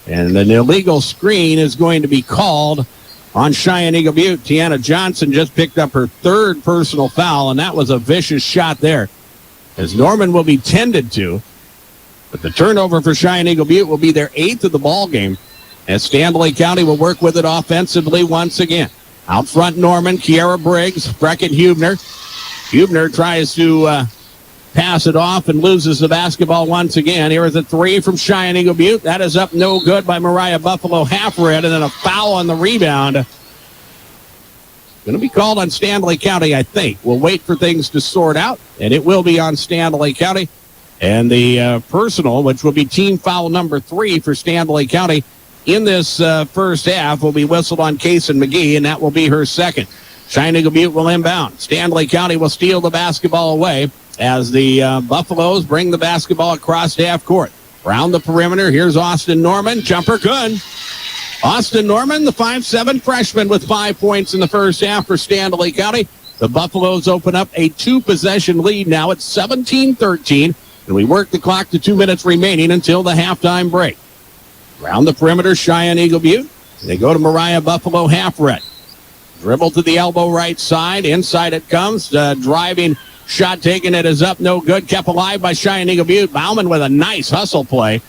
And an illegal screen is going to be called on Cheyenne-Eagle Butte. Tiana Johnson just picked up her third personal foul, and that was a vicious shot there. As Norman will be tended to. But the turnover for Cheyenne-Eagle Butte will be their 8th of the ball game, as Stanley County will work with it offensively once again. Out front, Norman, Kiera Briggs, Brecken Hubner. Hubner tries to pass it off and loses the basketball once again. Here is a three from Cheyenne-Eagle Butte. That is up no good by Mariah Buffalo Halfred, and then a foul on the rebound. Going to be called on Stanley County, I think. We'll wait for things to sort out, and it will be on Stanley County. And the personal, which will be team foul number 3 for Stanley County in this first half, will be whistled on Kason McGee, and that will be her second. Cheyenne-Eagle Butte will inbound. Stanley County will steal the basketball away as the Buffaloes bring the basketball across half court. Around the perimeter, here's Austin Norman. Jumper good. Austin Norman, the 5'7" freshman, with 5 points in the first half for Stanley County. The Buffaloes open up a 2-possession lead now at 17-13, and we work the clock to 2 minutes remaining until the halftime break. Around the perimeter, Cheyenne-Eagle Butte. They go to Mariah Buffalo Halfred. Dribble to the elbow right side. Inside it comes. Driving shot taken. It is up. No good. Kept alive by Cheyenne-Eagle Butte. Bauman with a nice hustle play.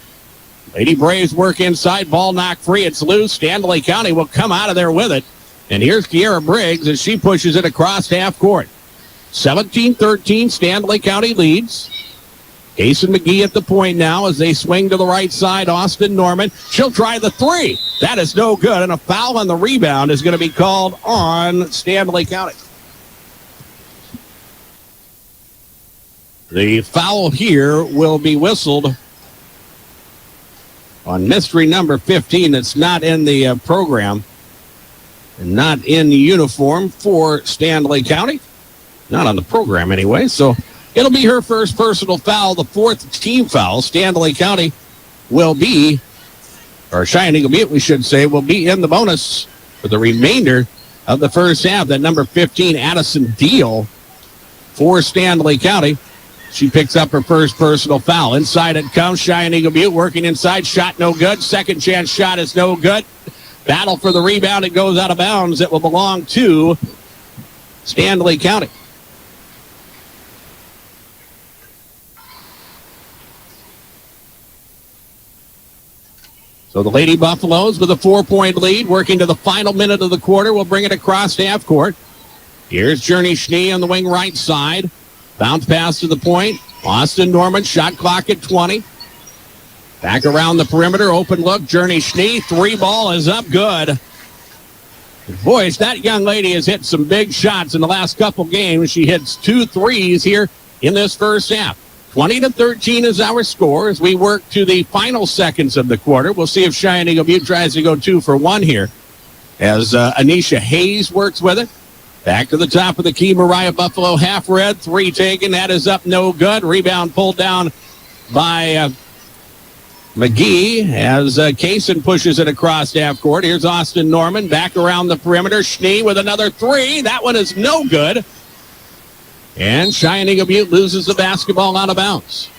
Lady Braves work inside. Ball knocked free. It's loose. Stanley County will come out of there with it. And here's Kiera Briggs as she pushes it across half court. 17-13. Stanley County leads. Kason McGee at the point now as they swing to the right side. Austin Norman. She'll try the three. That is no good. And a foul on the rebound is going to be called on Stanley County. The foul here will be whistled on mystery number 15. That's not in the program and not in the uniform for Stanley County. Not on the program anyway. So it'll be her first personal foul, the 4th team foul. Stanley County will be, or Cheyenne-Eagle Butte, we should say, will be in the bonus for the remainder of the first half. That number 15, Addison Deal, for Stanley County. She picks up her first personal foul. Inside it comes. Cheyenne-Eagle Butte working inside. Shot no good. Second chance shot is no good. Battle for the rebound. It goes out of bounds. It will belong to Stanley County. So the Lady Buffaloes with a 4-point lead, working to the final minute of the quarter, will bring it across half court. Here's Journey Schnee on the wing right side. Bounce pass to the point. Austin Norman, shot clock at 20. Back around the perimeter, open look. Journey Schnee, 3 ball is up, good. Boys, that young lady has hit some big shots in the last couple games. She hits 2 threes here in this first half. 20-13 is our score as we work to the final seconds of the quarter. We'll see if Cheyenne-Eagle Butte tries to go 2 for 1 here as Anisha Hayes works with it. Back to the top of the key, Mariah Buffalo Halfred. 3 taken. That is up, no good. Rebound pulled down by McGee as Kaysen pushes it across half court. Here's Austin Norman back around the perimeter. Schnee with another 3. That one is no good. And Cheyenne-Eagle Butte loses the basketball out of bounds.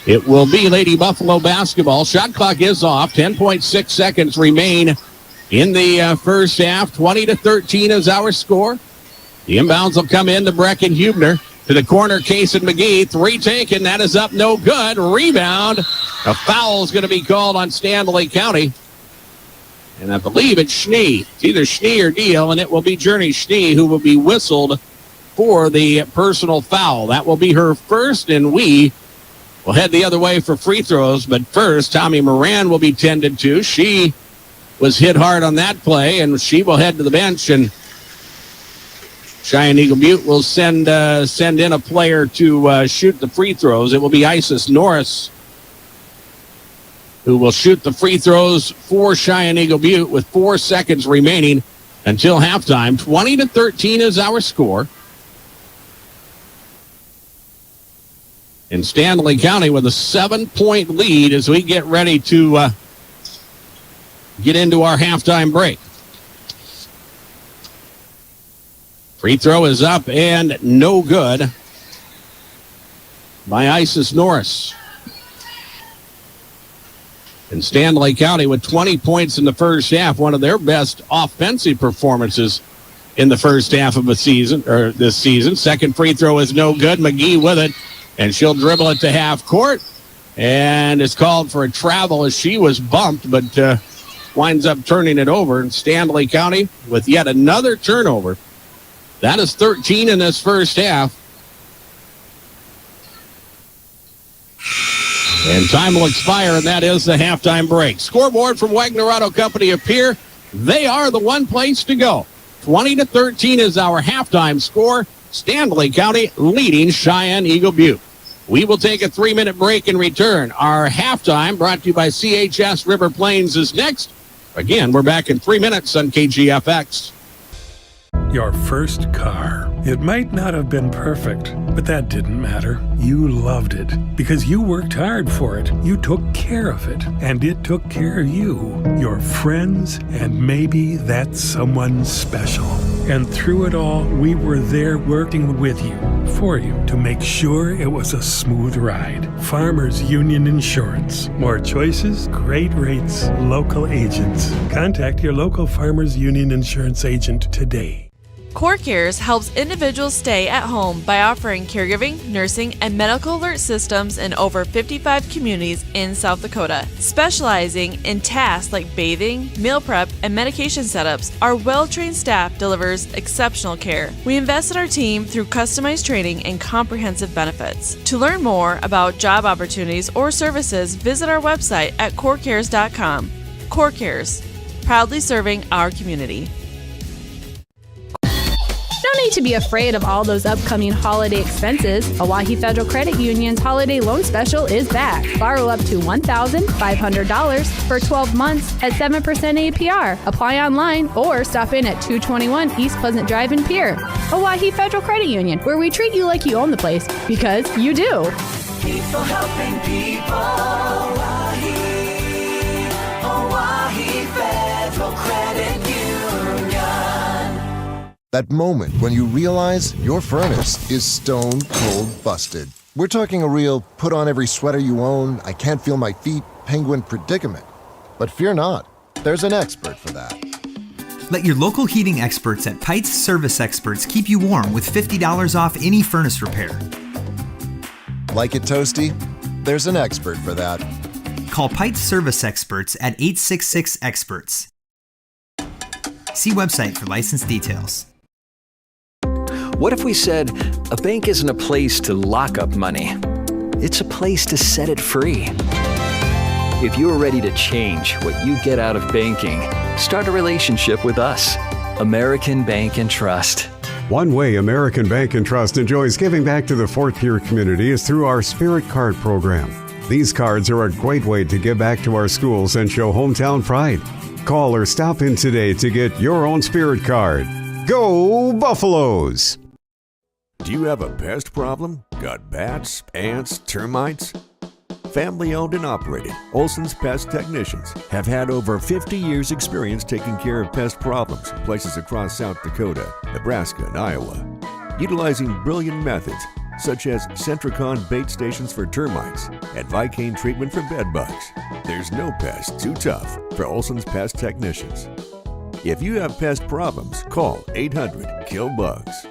It will be Lady Buffalo basketball. Shot clock is off. 10.6 seconds remain in the first half. 20-13 is our score. The inbounds will come in to Brecken Hubner. To the corner, Kason McGee. 3 taken. That is up, no good. Rebound. A foul is going to be called on Stanley County. And I believe it's Schnee. It's either Schnee or Deal, and it will be Journey Schnee who will be whistled for the personal foul. That will be her first, and we will head the other way for free throws. But first, Tommy Moran will be tended to. She was hit hard on that play, and she will head to the bench, and Cheyenne-Eagle Butte will send in a player to shoot the free throws. It will be Isis Norris who will shoot the free throws for Cheyenne-Eagle Butte with 4 seconds remaining until halftime. 20-13 is our score. And Stanley County with a 7-point lead as we get ready to get into our halftime break. Free throw is up and no good by Isis Norris. And Stanley County with 20 points in the first half, one of their best offensive performances in the first half of this season. Second free throw is no good. McGee with it, and she'll dribble it to half court. And it's called for a travel as she was bumped, but winds up turning it over. And Stanley County with yet another turnover. That is 13 in this first half. And time will expire, and that is the halftime break. Scoreboard from Wagner Auto Company of Pierre. They are the one place to go. 20-13 is our halftime score. Stanley County leading Cheyenne-Eagle Butte. We will take a 3-minute break and return. Our halftime, brought to you by CHS River Plains, is next. Again, we're back in 3 minutes on KGFX. Your first car. It might not have been perfect, but that didn't matter. You loved it because you worked hard for it. You took care of it, and it took care of you, your friends, and maybe that someone special. And through it all, we were there working with you, for you, to make sure it was a smooth ride. Farmers Union Insurance. More choices, great rates, local agents. Contact your local Farmers Union Insurance agent today. Core Cares helps individuals stay at home by offering caregiving, nursing, and medical alert systems in over 55 communities in South Dakota. Specializing in tasks like bathing, meal prep, and medication setups, our well-trained staff delivers exceptional care. We invest in our team through customized training and comprehensive benefits. To learn more about job opportunities or services, visit our website at corecares.com. Core Cares, proudly serving our community. No need to be afraid of all those upcoming holiday expenses. Oahe Federal Credit Union's holiday loan special is back. Borrow up to $1,500 for 12 months at 7% APR. Apply online or stop in at 221 East Pleasant Drive in Pierre. Oahe Federal Credit Union, where we treat you like you own the place, because you do. People helping people. Oahe Federal Credit Union. That moment when you realize your furnace is stone cold busted. We're talking a real put on every sweater you own, I can't feel my feet, penguin predicament. But fear not, there's an expert for that. Let your local heating experts at Pites Service Experts keep you warm with $50 off any furnace repair. Like it toasty? There's an expert for that. Call Pites Service Experts at 866-EXPERTS. See website for license details. What if we said a bank isn't a place to lock up money? It's a place to set it free. If you're ready to change what you get out of banking, start a relationship with us. American Bank and Trust. One way American Bank and Trust enjoys giving back to the Fort Pierre community is through our Spirit Card program. These cards are a great way to give back to our schools and show hometown pride. Call or stop in today to get your own Spirit Card. Go Buffaloes! Do you have a pest problem? Got bats, ants, termites? Family owned and operated, Olson's Pest Technicians have had over 50 years experience taking care of pest problems in places across South Dakota, Nebraska, and Iowa. Utilizing brilliant methods such as Centricon bait stations for termites and Vicane treatment for bed bugs. There's no pest too tough for Olson's Pest Technicians. If you have pest problems, call 800-KILL-BUGS.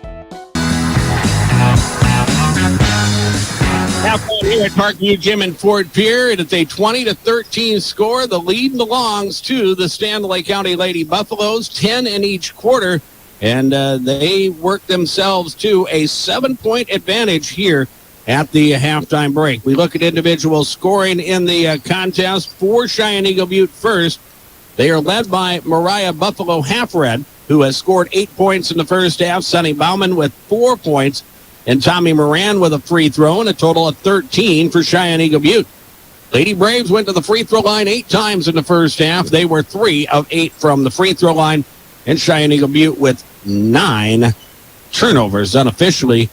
Halfway here at Parkview Gym in Fort Pierre. It is a 20-13 score. The lead belongs to the Stanley County Lady Buffaloes, 10 in each quarter, and they work themselves to a 7-point advantage here at the halftime break. We look at individual scoring in the contest for Cheyenne-Eagle Butte first. They are led by Mariah Buffalo Halfred, who has scored 8 points in the first half. Sunny Bauman with 4 points. And Tommy Moran with a free throw, and a total of 13 for Cheyenne-Eagle Butte. Lady Braves went to the free throw line 8 times in the first half. They were 3 of 8 from the free throw line. And Cheyenne-Eagle Butte with 9 turnovers unofficially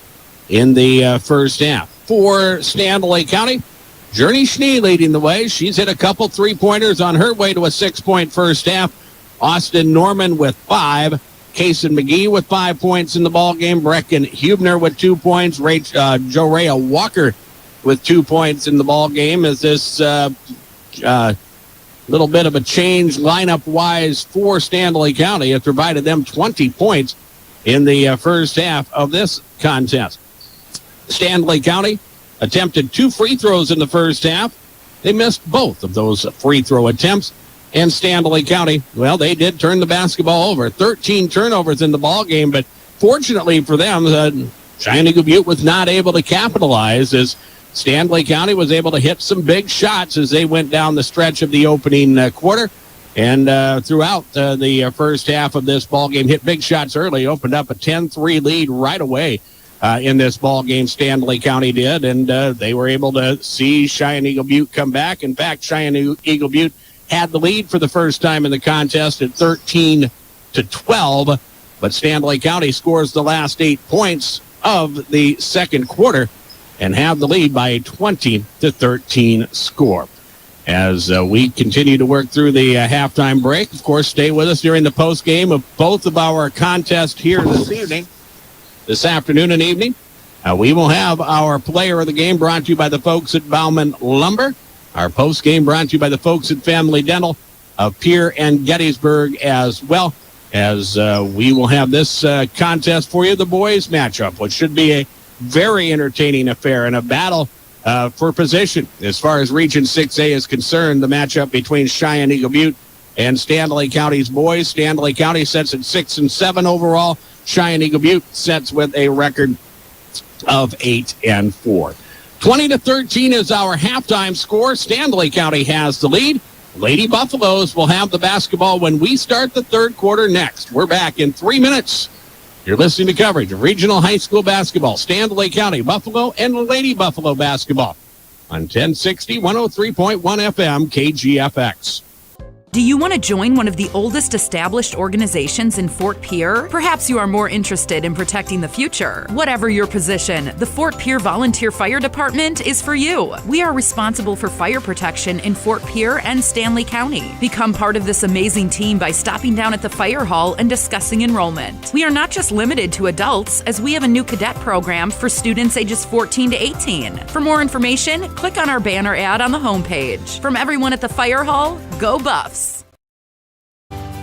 in the first half. For Stanley County, Journey Schnee leading the way. She's hit a couple three-pointers on her way to a 6-point first half. Austin Norman with 5. Kason McGee with 5 points in the ballgame. Brecken Hubner with 2 points. Jorea Walker with 2 points in the ballgame. As this little bit of a change lineup-wise for Stanley County, it provided them 20 points in the first half of this contest. Stanley County attempted 2 free throws in the first half. They missed both of those free throw attempts. and Stanley County, well, they did turn the basketball over. 13 turnovers in the ball game, but fortunately for them, Cheyenne-Eagle Butte was not able to capitalize as Stanley County was able to hit some big shots as they went down the stretch of the opening quarter. And throughout the first half of this ball game, hit big shots early, opened up a 10-3 lead right away in this ball game. Stanley County did, and they were able to see Cheyenne-Eagle Butte come back. In fact, Cheyenne-Eagle Butte had the lead for the first time in the contest at 13-12, but Stanley County scores the last 8 points of the second quarter and have the lead by a 20-13 score. As we continue to work through the halftime break, of course, stay with us during the post game of both of our contests here this afternoon and evening. We will have our player of the game brought to you by the folks at Bauman Lumber. Our post game brought to you by the folks at Family Dental of Pierre and Gettysburg, as well as we will have this contest for you, the boys matchup, which should be a very entertaining affair and a battle for position. As far as Region 6A is concerned, the matchup between Cheyenne-Eagle Butte and Stanley County's boys. Stanley County sets at 6-7 overall. Cheyenne-Eagle Butte sets with a record of 8-4. 20-13 is our halftime score. Stanley County has the lead. Lady Buffaloes will have the basketball when we start the third quarter next. We're back in 3 minutes. You're listening to coverage of regional high school basketball, Stanley County, Buffalo, and Lady Buffalo basketball on 1060, 103.1 FM, KGFX. Do you want to join one of the oldest established organizations in Fort Pierre? Perhaps you are more interested in protecting the future. Whatever your position, the Fort Pierre Volunteer Fire Department is for you. We are responsible for fire protection in Fort Pierre and Stanley County. Become part of this amazing team by stopping down at the fire hall and discussing enrollment. We are not just limited to adults, as we have a new cadet program for students ages 14 to 18. For more information, click on our banner ad on the homepage. From everyone at the fire hall, go Buffs!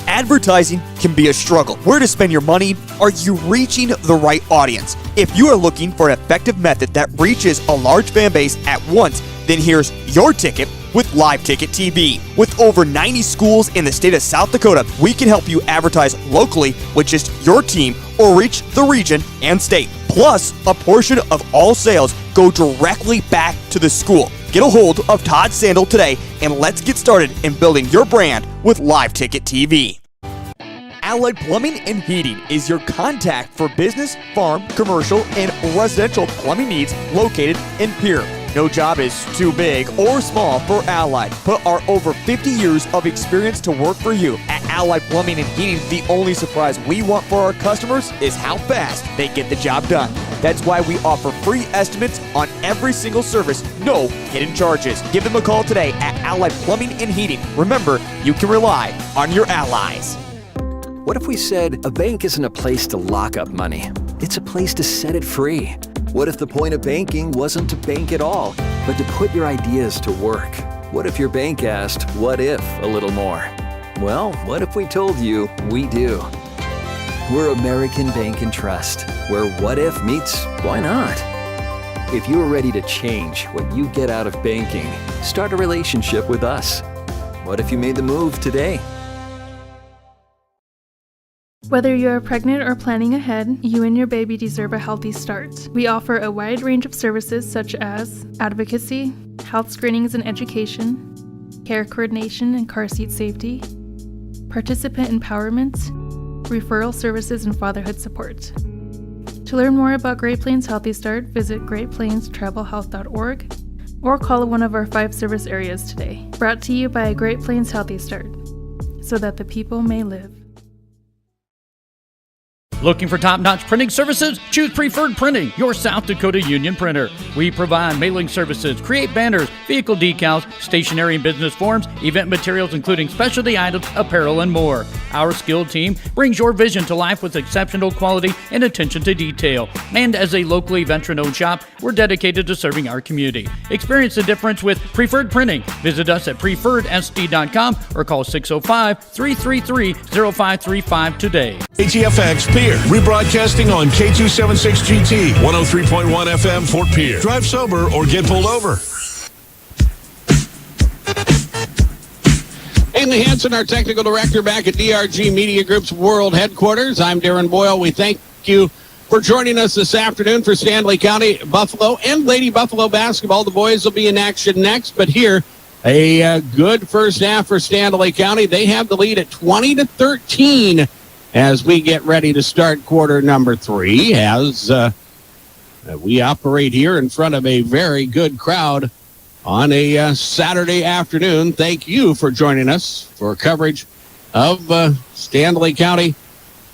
Advertising can be a struggle. Where to spend your money? Are you reaching the right audience? If you are looking for an effective method that reaches a large fan base at once, then here's your ticket with Live Ticket TV. With over 90 schools in the state of South Dakota, we can help you advertise locally with just your team or reach the region and state. Plus, a portion of all sales go directly back to the school. Get a hold of Todd Sandel today and let's get started in building your brand with Live Ticket TV. Allied Plumbing and Heating is your contact for business, farm, commercial, and residential plumbing needs located in Pierre. No job is too big or small for Allied. Put our over 50 years of experience to work for you. At Allied Plumbing and Heating, the only surprise we want for our customers is how fast they get the job done. That's why we offer free estimates on every single service, no hidden charges. Give them a call today at Allied Plumbing and Heating. Remember, you can rely on your allies. What if we said a bank isn't a place to lock up money? It's a place to set it free. What if the point of banking wasn't to bank at all, but to put your ideas to work? What if your bank asked, what if, a little more? Well, what if we told you we do? We're American Bank and Trust, where what if meets why not? If you're ready to change what you get out of banking, start a relationship with us. What if you made the move today? Whether you're pregnant or planning ahead, you and your baby deserve a healthy start. We offer a wide range of services such as advocacy, health screenings and education, care coordination and car seat safety, participant empowerment, referral services, and fatherhood support. To learn more about Great Plains Healthy Start, visit greatplainstravelhealth.org or call one of our 5 service areas today. Brought to you by Great Plains Healthy Start, so that the people may live. Looking for top-notch printing services? Choose Preferred Printing, your South Dakota union printer. We provide mailing services, create banners, vehicle decals, stationery and business forms, event materials including specialty items, apparel, and more. Our skilled team brings your vision to life with exceptional quality and attention to detail. And as a locally veteran-owned shop, we're dedicated to serving our community. Experience the difference with Preferred Printing. Visit us at preferredsd.com or call 605-333-0535 today. KGFX Pierre, rebroadcasting on K276GT, 103.1 FM Fort Pierre. Drive sober or get pulled over. Stanley Hansen, our technical director, back at DRG Media Group's world headquarters. I'm Darren Boyle. We thank you for joining us this afternoon for Stanley County Buffalo and Lady Buffalo basketball. The boys will be in action next, but here, a good first half for Stanley County. They have the lead at 20-13 as we get ready to start quarter number 3, as we operate here in front of a very good crowd on a Saturday afternoon. Thank you for joining us for coverage of Stanley County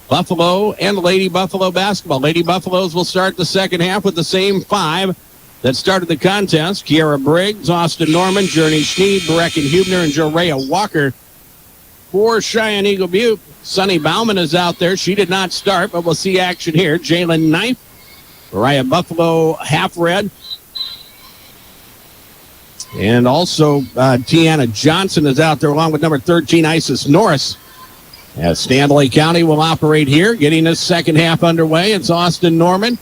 Buffalo and Lady Buffalo basketball. Lady Buffaloes will start the second half with the same 5 that started the contest. Kiara Briggs, Austin Norman, Journey Schneed, Brecken Hubner, and Jorea Walker. For Cheyenne-Eagle Butte, Sunny Bauman is out there. She did not start, but we'll see action here. Jalen Knife, Mariah Buffalo, half red. And also, Tiana Johnson is out there along with number 13, Isis Norris. As Stanley County will operate here, getting this second half underway. It's Austin Norman,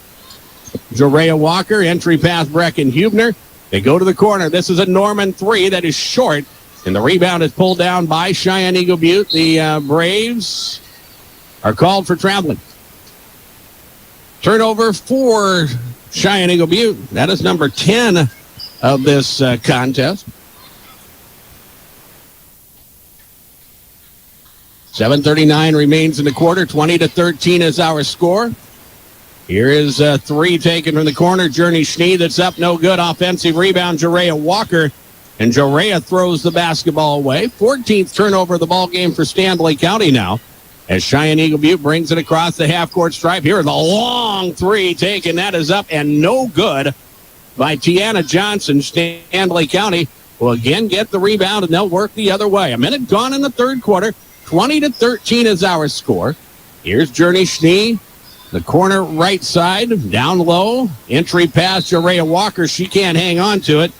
Jorea Walker, entry pass Brecken Hubner. They go to the corner. This is a Norman 3 that is short, and the rebound is pulled down by Cheyenne-Eagle Butte. The Braves are called for traveling. Turnover for Cheyenne-Eagle Butte. That is number 10 of this contest. 7:39 remains in the quarter. 20-13 is our score. Here is a 3 taken from the corner. Journey Schneed, that's up, no good. Offensive rebound, Jorea Walker. And Jorea throws the basketball away. 14th turnover of the ball game for Stanley County now, as Cheyenne-Eagle Butte brings it across the half-court stripe. Here is a long 3 taken. That is up and no good by Tiana Johnson. Stanley County will again get the rebound, and they'll work the other way. A minute gone in the third quarter. 20-13 is our score. Here's Journey Schnee, the corner right side, down low. Entry pass, Jorea Walker. She can't hang on to it,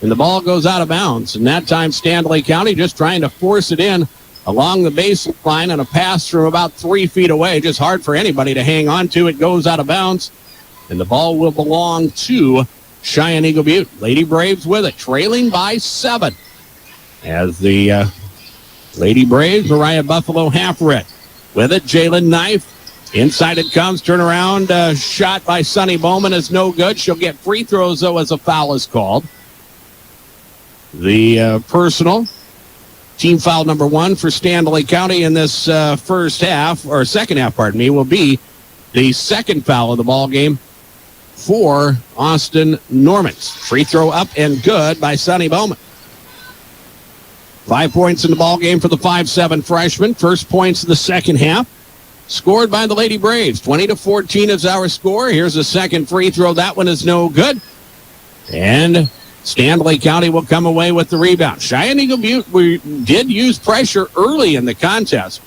and the ball goes out of bounds. And that time, Stanley County just trying to force it in along the baseline on a pass from about 3 feet away. Just hard for anybody to hang on to. It goes out of bounds, and the ball will belong to Cheyenne-Eagle Butte. Lady Braves with it, trailing by 7. As the Lady Braves, Mariah Buffalo half red. With it, Jalen Knife. Inside it comes, turn around, shot by Sunny Bowman is no good. She'll get free throws, though, as a foul is called. The personal, team foul number 1 for Stanley County in this first half, or second half, pardon me, will be the second foul of the ball game for Austin Normans. Free throw up and good by Sunny Bowman. 5 points in the ball game for the 5'7" freshman. First points of the second half, scored by the Lady Braves. 20-14 is our score. Here's a second free throw. That one is no good. And Stanley County will come away with the rebound. Cheyenne-Eagle Butte did use pressure early in the contest,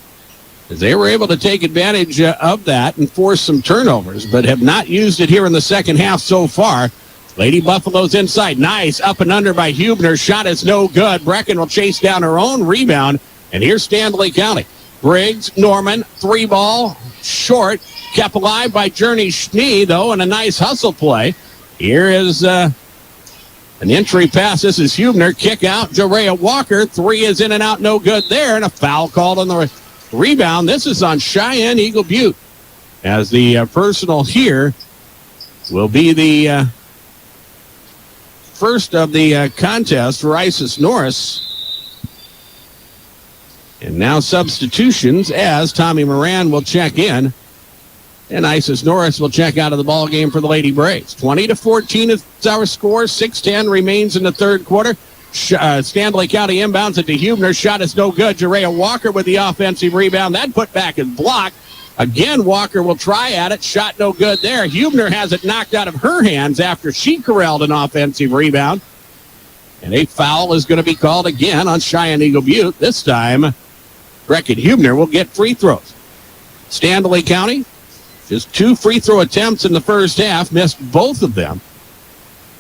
as they were able to take advantage of that and force some turnovers, but have not used it here in the second half so far. Lady Buffalo's inside. Nice. Up and under by Hubner. Shot is no good. Brecken will chase down her own rebound. And here's Stanley County. Briggs, Norman, 3 ball, short. Kept alive by Journey Schnee, though, and a nice hustle play. Here is an entry pass. This is Hubner. Kick out. Jorea Walker. 3 is in and out. No good there. And a foul called on the rebound. This is on Cheyenne-Eagle Butte, as the personal here will be the first of the contest for Isis Norris. And now substitutions, as Tommy Moran will check in, and Isis Norris will check out of the ball game for the Lady Braves. 20-14 is our score. 6:10 remains in the third quarter. Stanley County inbounds it to Hubner. Shot is no good. Jorea Walker with the offensive rebound. That putback is blocked. Again, Walker will try at it. Shot no good there. Hubner has it knocked out of her hands after she corralled an offensive rebound. And a foul is going to be called again on Cheyenne-Eagle Butte. This time, Brecken Hubner will get free throws. Stanley County, just 2 free throw attempts in the first half, missed both of them.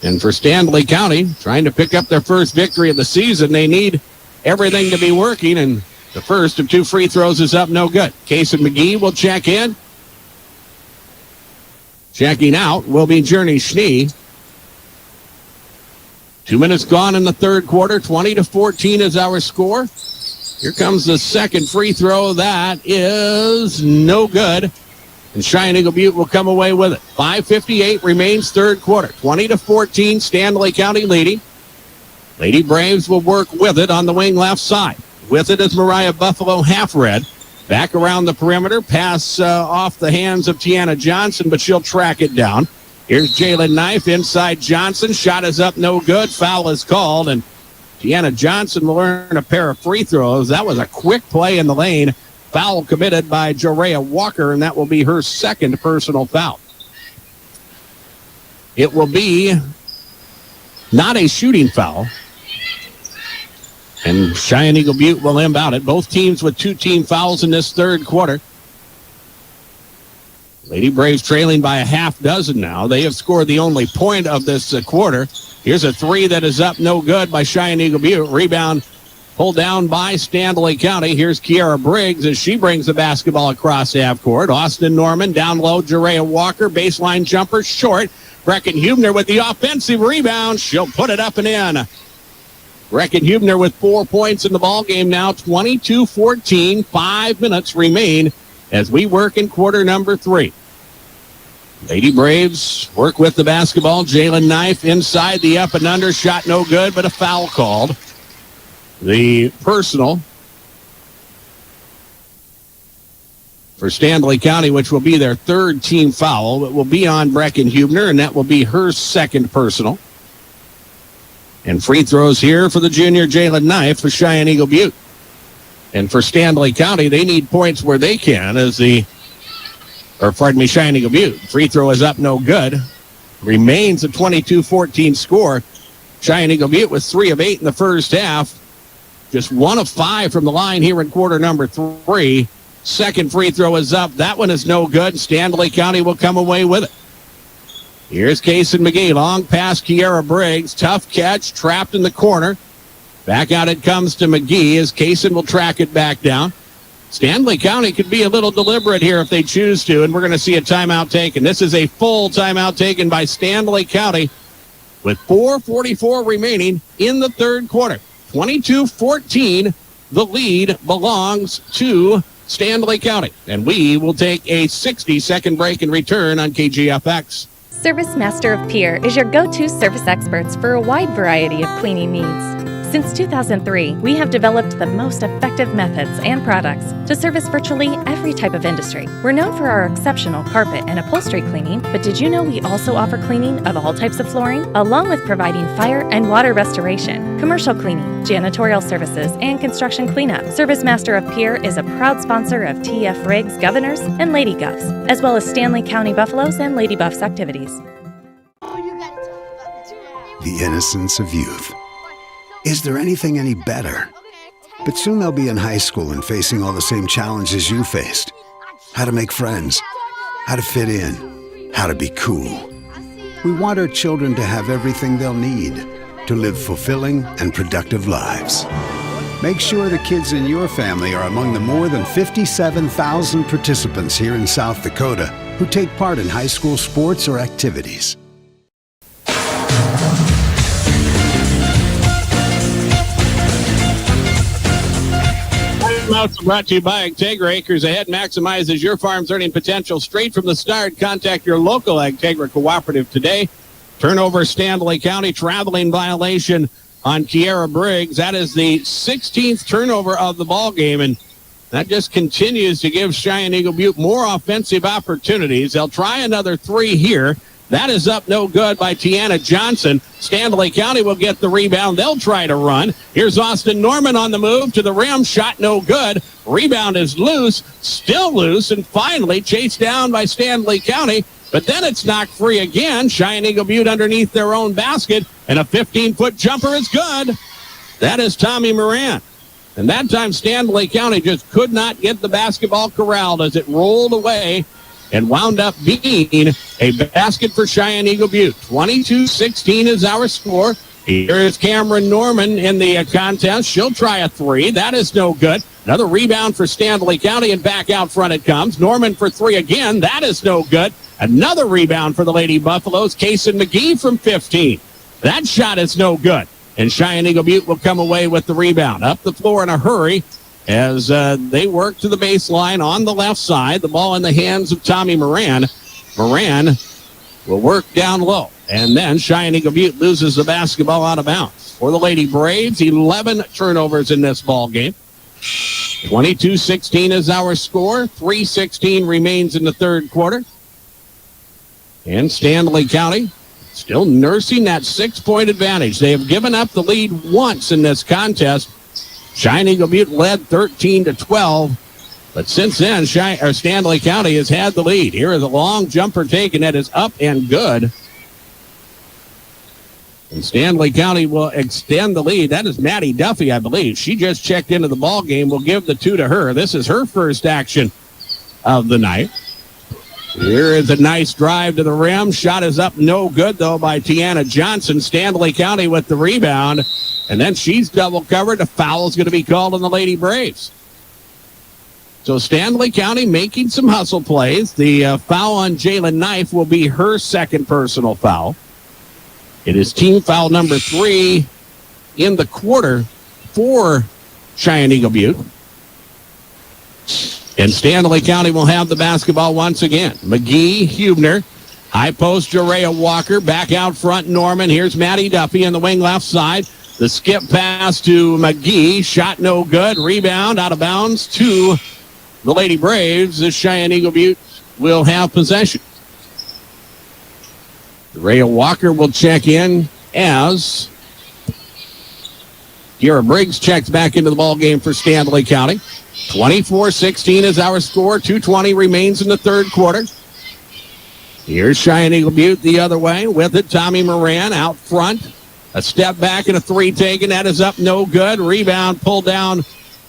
And for Stanley County, trying to pick up their first victory of the season, they need everything to be working, and the first of 2 free throws is up, no good. Casey McGee will check in. Checking out will be Journey Schnee. 2 minutes gone in the third quarter. 20-14 is our score. Here comes the second free throw. That is no good. And Cheyenne-Eagle Butte will come away with it. 5:58 remains third quarter. 20-14, Stanley County leading. Lady Braves will work with it on the wing left side. With it is Mariah Buffalo, half red. Back around the perimeter. Pass off the hands of Tiana Johnson, but she'll track it down. Here's Jalen Knife inside Johnson. Shot is up, no good. Foul is called, and Tiana Johnson will earn a pair of free throws. That was a quick play in the lane. Foul committed by Jorea Walker, and that will be her second personal foul. It will be not a shooting foul. And Cheyenne-Eagle Butte will inbound it. Both teams with 2 team fouls in this third quarter. Lady Braves trailing by a half dozen now. They have scored the only point of this quarter. Here's a three that is up, no good by Cheyenne-Eagle Butte. Rebound pulled down by Stanley County. Here's Kiara Briggs as she brings the basketball across half court. Austin Norman down low. Jorea Walker, baseline jumper, short. Brecken Hubner with the offensive rebound. She'll put it up and in. Brecken Hubner with 4 points in the ball game now. 22-14. 5 minutes remain as we work in quarter number 3. Lady Braves work with the basketball. Jalen Knife inside the up and under. Shot no good, but a foul called. The personal for Stanley County, which will be their third team foul. It will be on Brecken Hubner, and that will be her second personal. And free throws here for the junior Jalen Knife for Cheyenne-Eagle Butte. And for Stanley County, they need points where they can Cheyenne-Eagle Butte. Free throw is up, no good. Remains a 22-14 score. Cheyenne-Eagle Butte was 3 of 8 in the first half. Just 1 of 5 from the line here in quarter number 3. Second free throw is up. That one is no good. Stanley County will come away with it. Here's Kaysen McGee. Long pass, Kiara Briggs. Tough catch, trapped in the corner. Back out it comes to McGee as Kaysen will track it back down. Stanley County could be a little deliberate here if they choose to, and we're going to see a timeout taken. This is a full timeout taken by Stanley County with 4:44 remaining in the third quarter. 22-14, the lead belongs to Stanley County. And we will take a 60-second break and return on KGFX. Service Master of Pier is your go-to service experts for a wide variety of cleaning needs. Since 2003, we have developed the most effective methods and products to service virtually every type of industry. We're known for our exceptional carpet and upholstery cleaning, but did you know we also offer cleaning of all types of flooring, along with providing fire and water restoration, commercial cleaning, janitorial services, and construction cleanup. Service Master of Pier is a proud sponsor of TF Riggs Governors and Lady Govs, as well as Stanley County Buffaloes and Lady Buffs activities. The innocence of youth. Is there anything any better? But soon they'll be in high school and facing all the same challenges you faced. How to make friends, how to fit in, how to be cool. We want our children to have everything they'll need to live fulfilling and productive lives. Make sure the kids in your family are among the more than 57,000 participants here in South Dakota who take part in high school sports or activities. Brought to you by Agtegra. Acres Ahead maximizes your farm's earning potential straight from the start. Contact your local Agtegra cooperative today. Turnover, Stanley County. Traveling violation on Kiara Briggs. That is the 16th turnover of the ball game, and that just continues to give Cheyenne-Eagle Butte more offensive opportunities. They'll try another 3 here. That is up no good by Tiana Johnson. Stanley County will get the rebound. They'll try to run. Here's Austin Norman on the move to the rim. Shot no good. Rebound is loose, still loose, and finally chased down by Stanley County. But then it's knocked free again. Cheyenne-Eagle Butte underneath their own basket, and a 15-foot jumper is good. That is Tommy Moran. And that time Stanley County just could not get the basketball corralled as it rolled away and wound up being a basket for Cheyenne-Eagle Butte. 22-16 is our score. Here is Cameron Norman in the contest. She'll try a 3. That is no good. Another rebound for Stanley County, and back out front it comes. Norman for 3 again. That is no good. Another rebound for the Lady Buffaloes. Kaysen McGee from 15. That shot is no good. And Cheyenne-Eagle Butte will come away with the rebound. Up the floor in a hurry as they work to the baseline on the left side. The ball in the hands of Tommy Moran. Moran will work down low. And then Cheyenne-Eagle Butte loses the basketball out of bounds. For the Lady Braves, 11 turnovers in this ball game. 22-16 is our score. 3:16 remains in the third quarter. And Stanley County still nursing that 6-point advantage. They have given up the lead once in this contest. Cheyenne-Eagle Butte led 13-12. But since then, Stanley County has had the lead. Here is a long jumper taken that is up and good. And Stanley County will extend the lead. That is Maddie Duffy, I believe. She just checked into the ball game. We'll give the 2 to her. This is her first action of the night. Here is a nice drive to the rim. Shot is up, no good, though, by Tiana Johnson. Stanley County with the rebound. And then she's double covered. A foul is going to be called on the Lady Braves. So Stanley County making some hustle plays. The foul on Jalen Knife will be her second personal foul. It is team foul number 3 in the quarter for Cheyenne-Eagle Butte. And Stanley County will have the basketball once again. McGee, Hubner, high post, Jerea Walker, back out front, Norman. Here's Maddie Duffy in the wing left side. The skip pass to McGee, shot no good. Rebound out of bounds to the Lady Braves. The Cheyenne-Eagle Butte will have possession. Jerea Walker will check in as Kiara Briggs checks back into the ball game for Stanley County. 24-16 is our score. 2:20 remains in the third quarter. Here's Cheyenne-Eagle Butte the other way with it. Tommy Moran out front. A step back and a 3 taken. That is up, no good. Rebound pulled down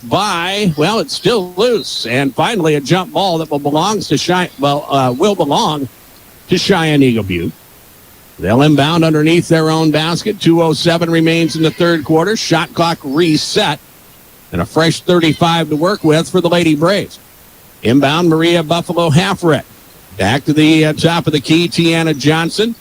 by, well, it's still loose. And finally a jump ball that will belong to Cheyenne-Eagle Butte. They'll inbound underneath their own basket. 2:07 remains in the third quarter. Shot clock reset. And a fresh 35 to work with for the Lady Braves. Inbound, Maria Buffalo Halfred. Back to the top of the key, Tiana Johnson.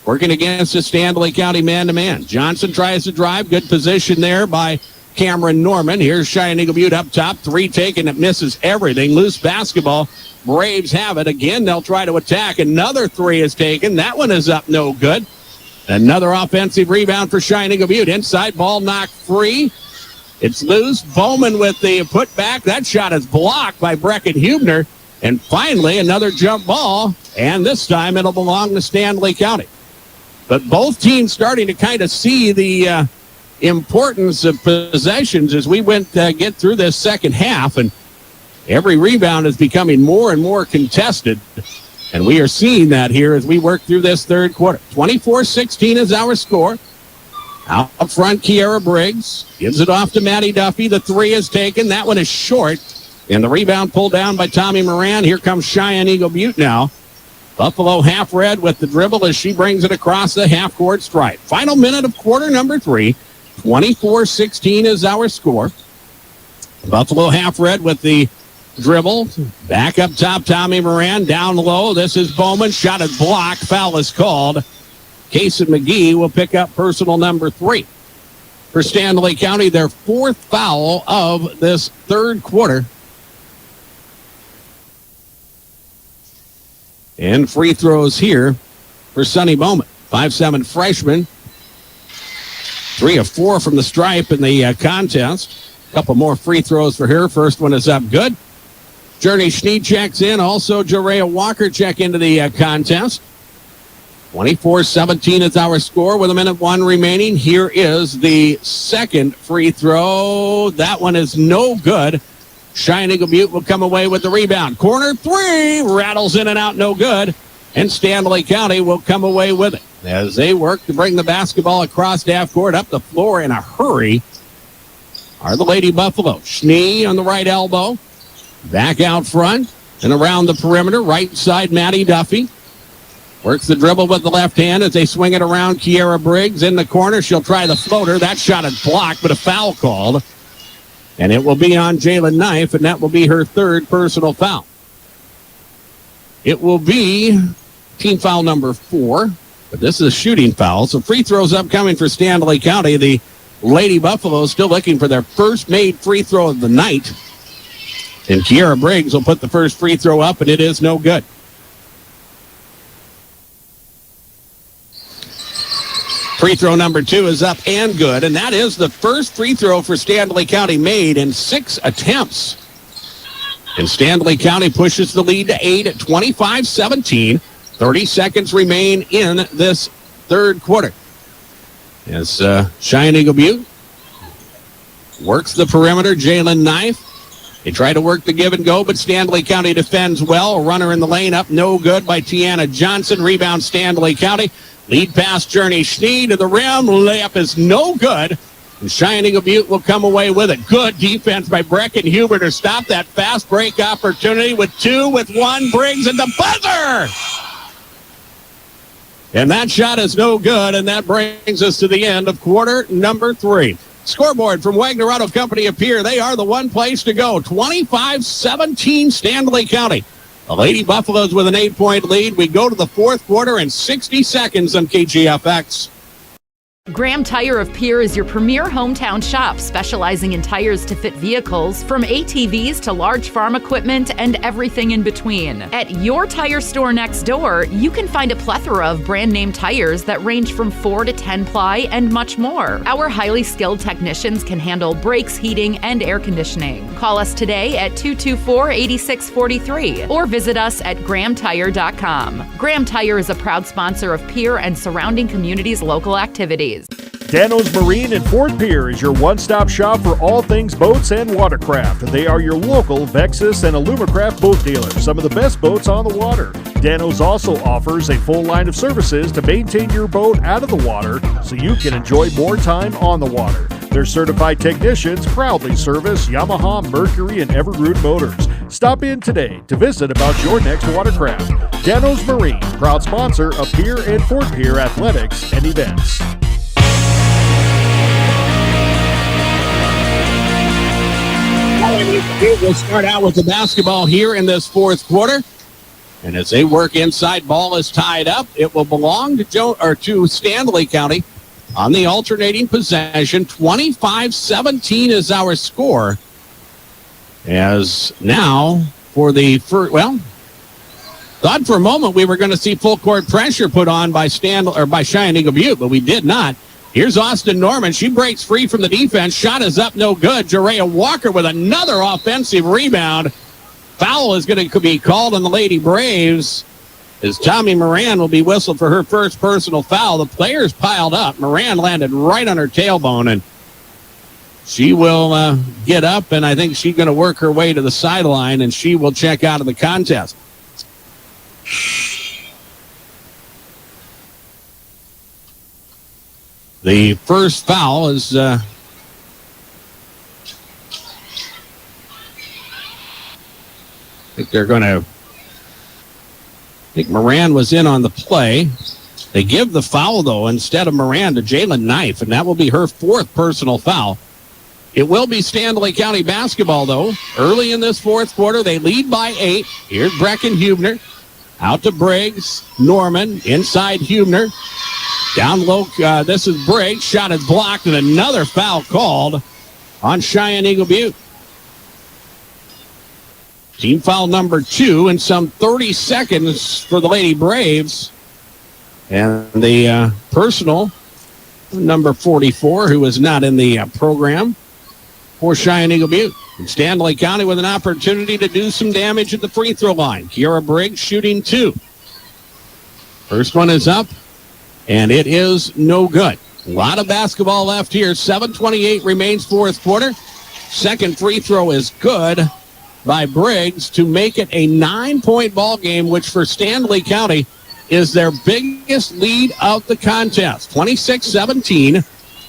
Working against the Stanley County man-to-man. Johnson tries to drive. Good position there by Cameron Norman. Here's Cheyenne-Eagle Butte up top. 3 taken. It misses everything. Loose basketball. Braves have it. Again, they'll try to attack. Another 3 is taken. That one is up, no good. Another offensive rebound for Cheyenne-Eagle Butte. Inside ball knocked free. It's loose. Bowman with the putback. That shot is blocked by Brecken Hubner. And finally, another jump ball. And this time it'll belong to Stanley County. But both teams starting to kind of see the importance of possessions as we get through this second half. And every rebound is becoming more and more contested. And we are seeing that here as we work through this third quarter. 24-16 is our score. Out front, Kiara Briggs gives it off to Maddie Duffy. The 3 is taken. That one is short. And the rebound pulled down by Tommy Moran. Here comes Cheyenne-Eagle Butte now. Buffalo Half-Red with the dribble as she brings it across the half-court stripe. Final minute of quarter number 3. 24-16 is our score. Buffalo Half-Red with the dribble. Back up top, Tommy Moran. Down low, this is Bowman. Shot is blocked. Foul is called. Casey McGee will pick up personal number 3. For Stanley County, their 4th foul of this third quarter. And free throws here for Sonny Bowman. 5'7" freshman. 3 of 4 from the stripe in the contest. A couple more free throws for her. First one is up good. Journey Schnee checks in. Also, Jerea Walker check into the contest. 24-17 is our score with 1:01 remaining. Here is the second free throw. That one is no good. Cheyenne-Eagle Butte will come away with the rebound. Corner 3 rattles in and out, no good. And Stanley County will come away with it as they work to bring the basketball across half court up the floor in a hurry. Are the Lady Buffalo. Schnee on the right elbow. Back out front and around the perimeter. Right side, Maddie Duffy. Works the dribble with the left hand as they swing it around. Kiara Briggs in the corner. She'll try the floater. That shot is blocked, but a foul called. And it will be on Jalen Knife, and that will be her 3rd personal foul. It will be team foul number 4, but this is a shooting foul. So free throws upcoming for Stanley County. The Lady Buffaloes still looking for their first made free throw of the night. And Kiara Briggs will put the first free throw up, and it is no good. Free throw number 2 is up and good, and that is the first free throw for Stanley County made in 6 attempts. And Stanley County pushes the lead to 8 at 25-17. 30 seconds remain in this third quarter. As Cheyenne-Eagle Butte works the perimeter, Jalen Knife. They try to work the give and go, but Stanley County defends well. A runner in the lane up, no good by Tiana Johnson. Rebound, Stanley County. Lead pass, Journey Schnee to the rim. Layup is no good. And Cheyenne-Eagle Butte will come away with it. Good defense by Brecken Huber to stop that fast break opportunity with 2, with 1. Briggs at the buzzer! And that shot is no good, and that brings us to the end of quarter number 3. Scoreboard from Wagner Auto Company of Pierre. They are the one place to go. 25-17 Stanley County. The Lady Buffaloes with an 8-point lead. We go to the fourth quarter in 60 seconds on KGFX. Graham Tire of Pierre is your premier hometown shop, specializing in tires to fit vehicles, from ATVs to large farm equipment and everything in between. At your tire store next door, you can find a plethora of brand name tires that range from 4 to 10 ply and much more. Our highly skilled technicians can handle brakes, heating, and air conditioning. Call us today at 224-8643 or visit us at grahamtire.com. Graham Tire is a proud sponsor of Pierre and surrounding communities' local activities. Dano's Marine in Fort Pierre is your one-stop shop for all things boats and watercraft. They are your local Vexus and Alumacraft boat dealer, some of the best boats on the water. Dano's also offers a full line of services to maintain your boat out of the water so you can enjoy more time on the water. Their certified technicians proudly service Yamaha, Mercury, and Everroot motors. Stop in today to visit about your next watercraft. Dano's Marine, proud sponsor of Pierre and Fort Pierre athletics and events. We'll start out with the basketball here in this fourth quarter. And as they work inside, ball is tied up. It will belong to Stanley County on the alternating possession. 25-17 is our score. As now for the first, thought for a moment we were going to see full court pressure put on by Cheyenne-Eagle Butte, but we did not. Here's Austin Norman. She breaks free from the defense. Shot is up, no good. Jerea Walker with another offensive rebound. Foul is going to be called on the Lady Braves as Tommy Moran will be whistled for her first personal foul. The players piled up. Moran landed right on her tailbone, and she will get up, and I think she's going to work her way to the sideline, and she will check out of the contest. The first foul is I think Moran was in on the play. They give the foul, though, instead of Moran to Jalen Knife, and that will be her fourth personal foul. It will be Stanley County basketball, though. Early in this fourth quarter, they lead by 8. Here's Brecken Huebner. Out to Briggs. Norman inside Huebner. Down low, this is Briggs. Shot is blocked, and another foul called on Cheyenne-Eagle Butte. Team foul number 2 in some 30 seconds for the Lady Braves. And the personal, number 44, who is not in the program for Cheyenne-Eagle Butte. And Stanley County with an opportunity to do some damage at the free throw line. Kiara Briggs shooting 2. First one is up, and it is no good. A lot of basketball left here. 7:28 remains fourth quarter. Second free throw is good by Briggs to make it a 9-point ball game, which for Stanley County is their biggest lead of the contest. 26-17.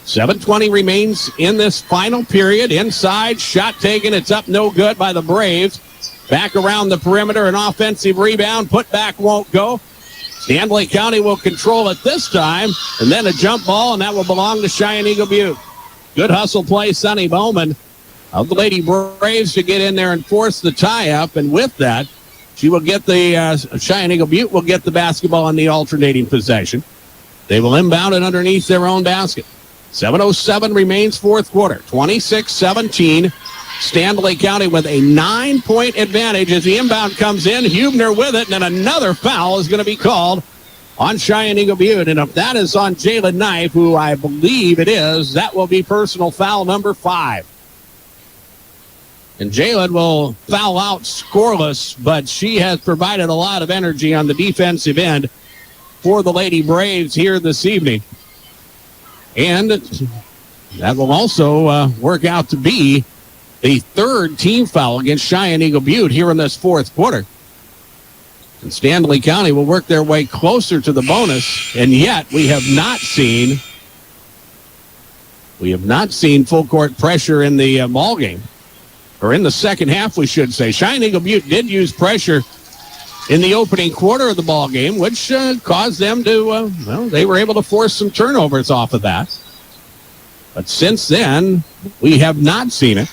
7:20 remains in this final period. Inside, shot taken. It's up, no good by the Braves. Back around the perimeter, an offensive rebound. Put back won't go. Stanley County will control it this time. And then a jump ball, and that will belong to Cheyenne-Eagle Butte. Good hustle play, Sonny Bowman of the Lady Braves to get in there and force the tie-up. And with that, she will get the Cheyenne-Eagle Butte will get the basketball on the alternating possession. They will inbound it underneath their own basket. 7:07 remains fourth quarter. 26-17. Stanley County with a 9-point advantage as the inbound comes in. Hubner with it, and then another foul is going to be called on Cheyenne-Eagle Butte. And if that is on Jalen Knife, who I believe it is, that will be personal foul number 5. And Jalen will foul out scoreless, but she has provided a lot of energy on the defensive end for the Lady Braves here this evening. And that will also work out to be the third team foul against Cheyenne-Eagle Butte here in this fourth quarter. And Stanley County will work their way closer to the bonus, and yet we have not seen full court pressure in the ball game. Or in the second half, we should say. Cheyenne-Eagle Butte did use pressure in the opening quarter of the ball game, which caused them to, they were able to force some turnovers off of that. But since then, we have not seen it.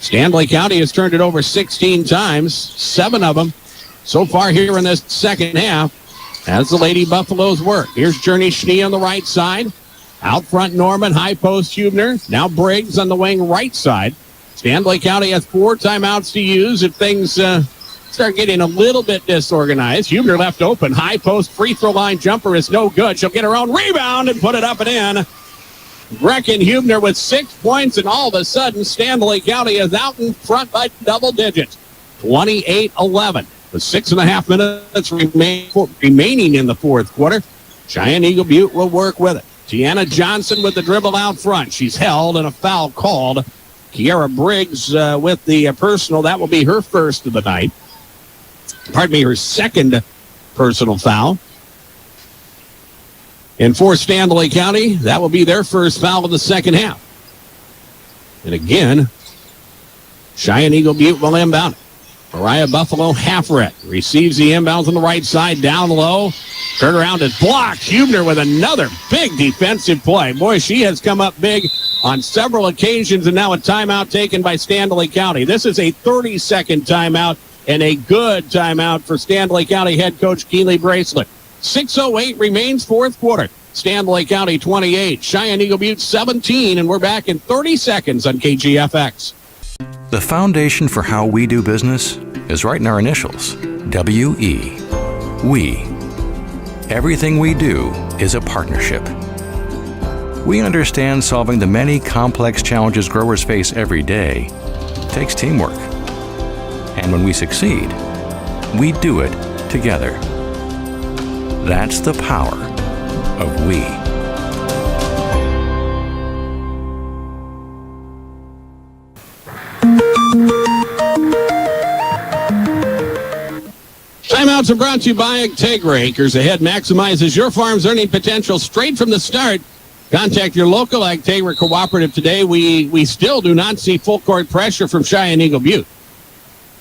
Stanley County has turned it over 16 times, 7 of them so far here in this second half as the Lady Buffaloes work. Here's Journey Schnee on the right side. Out front, Norman, high post, Hubner. Now Briggs on the wing right side. Stanley County has 4 timeouts to use if things start getting a little bit disorganized. Hubner left open. High post free throw line jumper is no good. She'll get her own rebound and put it up and in. Brecken Hubner with 6 points, and all of a sudden Stanley County is out in front by double digits. 28-11 with 6.5 minutes remaining in the fourth quarter. Cheyenne-Eagle Butte will work with it. Tiana Johnson with the dribble out front. She's held and a foul called. Kiara Briggs with the personal. That will be her first of the night. Pardon me, her second personal foul. And for Stanley County, that will be their first foul of the second half. And again, Cheyenne-Eagle Butte will inbound it. Mariah Buffalo half-ret. Receives the inbounds on the right side, down low. Turnaround is blocked. Hubner with another big defensive play. Boy, she has come up big on several occasions, and now a timeout taken by Stanley County. This is a 30-second timeout, and a good timeout for Stanley County head coach Keely Bracelet. 6:08 remains fourth quarter. Stanley County 28, Cheyenne-Eagle Butte 17, and we're back in 30 seconds on KGFX. The foundation for how we do business is right in our initials, W-E. We. Everything we do is a partnership. We understand solving the many complex challenges growers face every day takes teamwork. And when we succeed, we do it together. That's the power of we. Timeouts are brought to you by Integra. Acres Ahead maximizes your farm's earning potential straight from the start. Contact your local Integra cooperative today. We still do not see full court pressure from Cheyenne-Eagle Butte.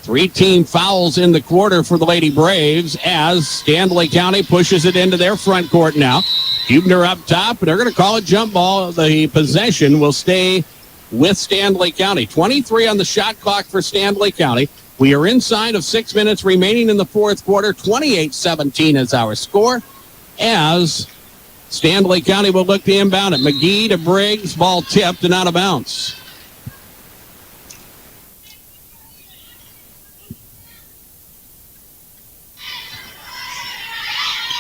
3 team fouls in the quarter for the Lady Braves as Stanley County pushes it into their front court now. Hubner up top, and they're going to call it jump ball. The possession will stay with Stanley County. 23 on the shot clock for Stanley County. We are inside of 6 minutes remaining in the fourth quarter. 28-17 is our score as Stanley County will look to inbound it. McGee to Briggs, ball tipped and out of bounds.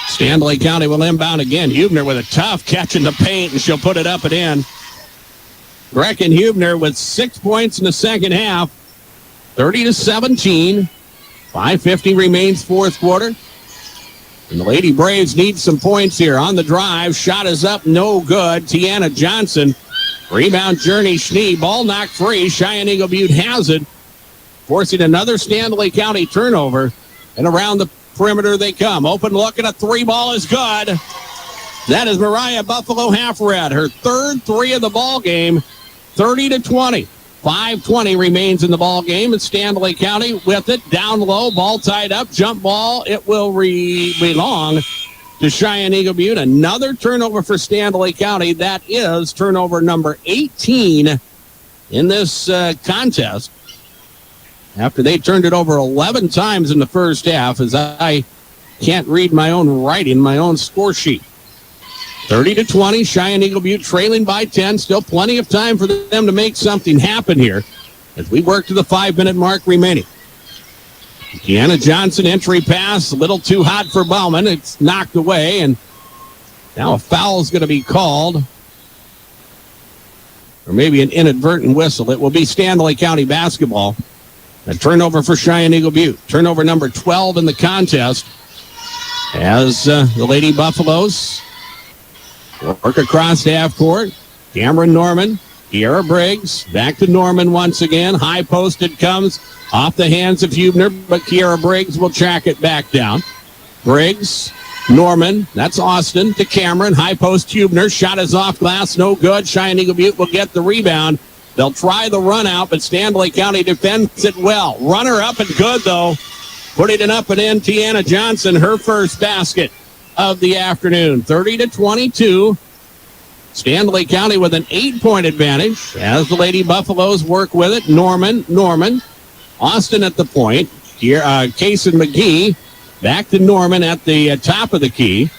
Stanley County will inbound again. Hubner with a tough catch in the paint, and she'll put it up and in. Brecken Hubner with 6 points in the second half. 30-17. 5:50 remains fourth quarter. And the Lady Braves need some points here. On the drive, shot is up, no good. Tiana Johnson. Rebound, Journey Schnee. Ball knocked free. Cheyenne-Eagle Butte has it, forcing another Stanley County turnover. And around the perimeter they come. Open look, and a 3 ball is good. That is Mariah Buffalo half-red. Her third 3 of the ball game. 30-20. 5:20 remains in the ball game, and Stanley County with it down low, ball tied up, jump ball. It will belong to Cheyenne-Eagle Butte. Another turnover for Stanley County. That is turnover number 18 in this contest. After they turned it over 11 times in the first half, as I can't read my own writing, my own score sheet. 30-20, Cheyenne-Eagle Butte trailing by 10. Still plenty of time for them to make something happen here as we work to the 5-minute mark remaining. Deanna Johnson, entry pass, a little too hot for Bauman. It's knocked away, and now a foul is going to be called. Or maybe an inadvertent whistle. It will be Stanley County basketball. A turnover for Cheyenne-Eagle Butte. Turnover number 12 in the contest as the Lady Buffaloes work across half court. Cameron Norman, Kiara Briggs, back to Norman once again. High posted comes off the hands of Hubner, but Kiara Briggs will track it back down. Briggs, Norman, that's Austin to Cameron. High post Hubner, shot is off glass, no good. Cheyenne-Eagle Butte will get the rebound. They'll try the run out, but Stanley County defends it well. Runner up and good, though. Putting it up and in, Tiana Johnson, her first basket of the afternoon. 30-22. Stanley County with an 8-point advantage as the Lady Buffaloes work with it. Norman, Austin at the point. Here, Kaysen McGee back to Norman at the top of the key.